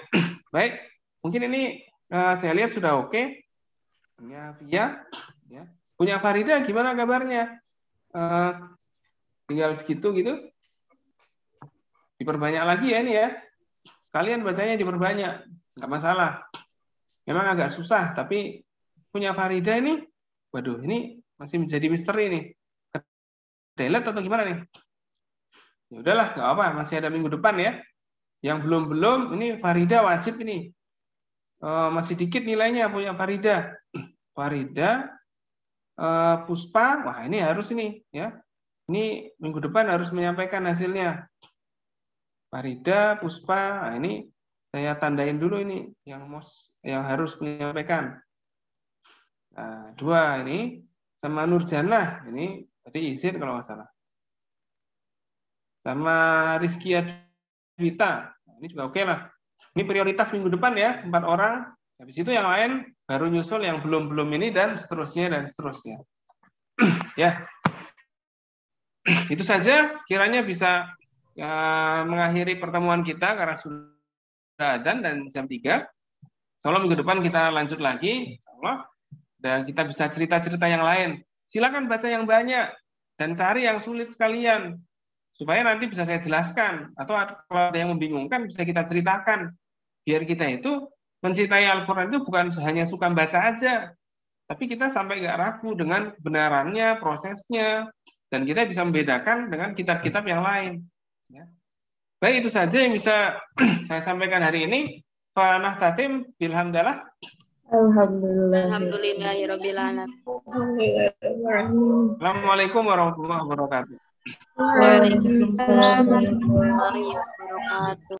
Baik, mungkin ini saya lihat sudah oke. Ya, Via. Ya. Punya Farida gimana kabarnya? Tinggal segitu gitu. Diperbanyak lagi ya ini ya. Kalian bacanya diperbanyak, nggak masalah. Memang agak susah, tapi punya Farida ini, waduh, ini masih menjadi misteri nih. Delete atau gimana nih? Ya udahlah, nggak apa, masih ada minggu depan ya. Yang belum, ini Farida wajib ini. Masih dikit nilainya punya Farida. Farida, Puspa, wah ini harus ini ya. Ini minggu depan harus menyampaikan hasilnya. Farida, Puspa, nah ini saya tandain dulu ini yang harus menyampaikan. Nah, 2 ini sama Nurjanah, ini tadi izin kalau nggak salah. Sama Rizkia Dwita, nah, ini juga oke lah. Ini prioritas minggu depan ya, 4 orang. Habis itu yang lain baru nyusul yang belum ini dan seterusnya. Ya. itu saja kiranya bisa mengakhiri pertemuan kita karena sudah adzan dan jam 3. Insyaallah minggu depan kita lanjut lagi, insyaallah. Dan kita bisa cerita-cerita yang lain. Silakan baca yang banyak dan cari yang sulit sekalian supaya nanti bisa saya jelaskan, atau kalau ada yang membingungkan bisa kita ceritakan. Biar kita itu mencintai Al-Qur'an itu bukan hanya suka baca aja, tapi kita sampai nggak ragu dengan kebenarannya, prosesnya, dan kita bisa membedakan dengan kitab-kitab yang lain. Ya. Baik, itu saja yang bisa saya sampaikan hari ini. Fa nahtatim bilhamdalah. Alhamdulillah. Alhamdulillahirabbil alamin. Assalamualaikum warahmatullahi wabarakatuh. Waalaikumsalam warahmatullahi wabarakatuh.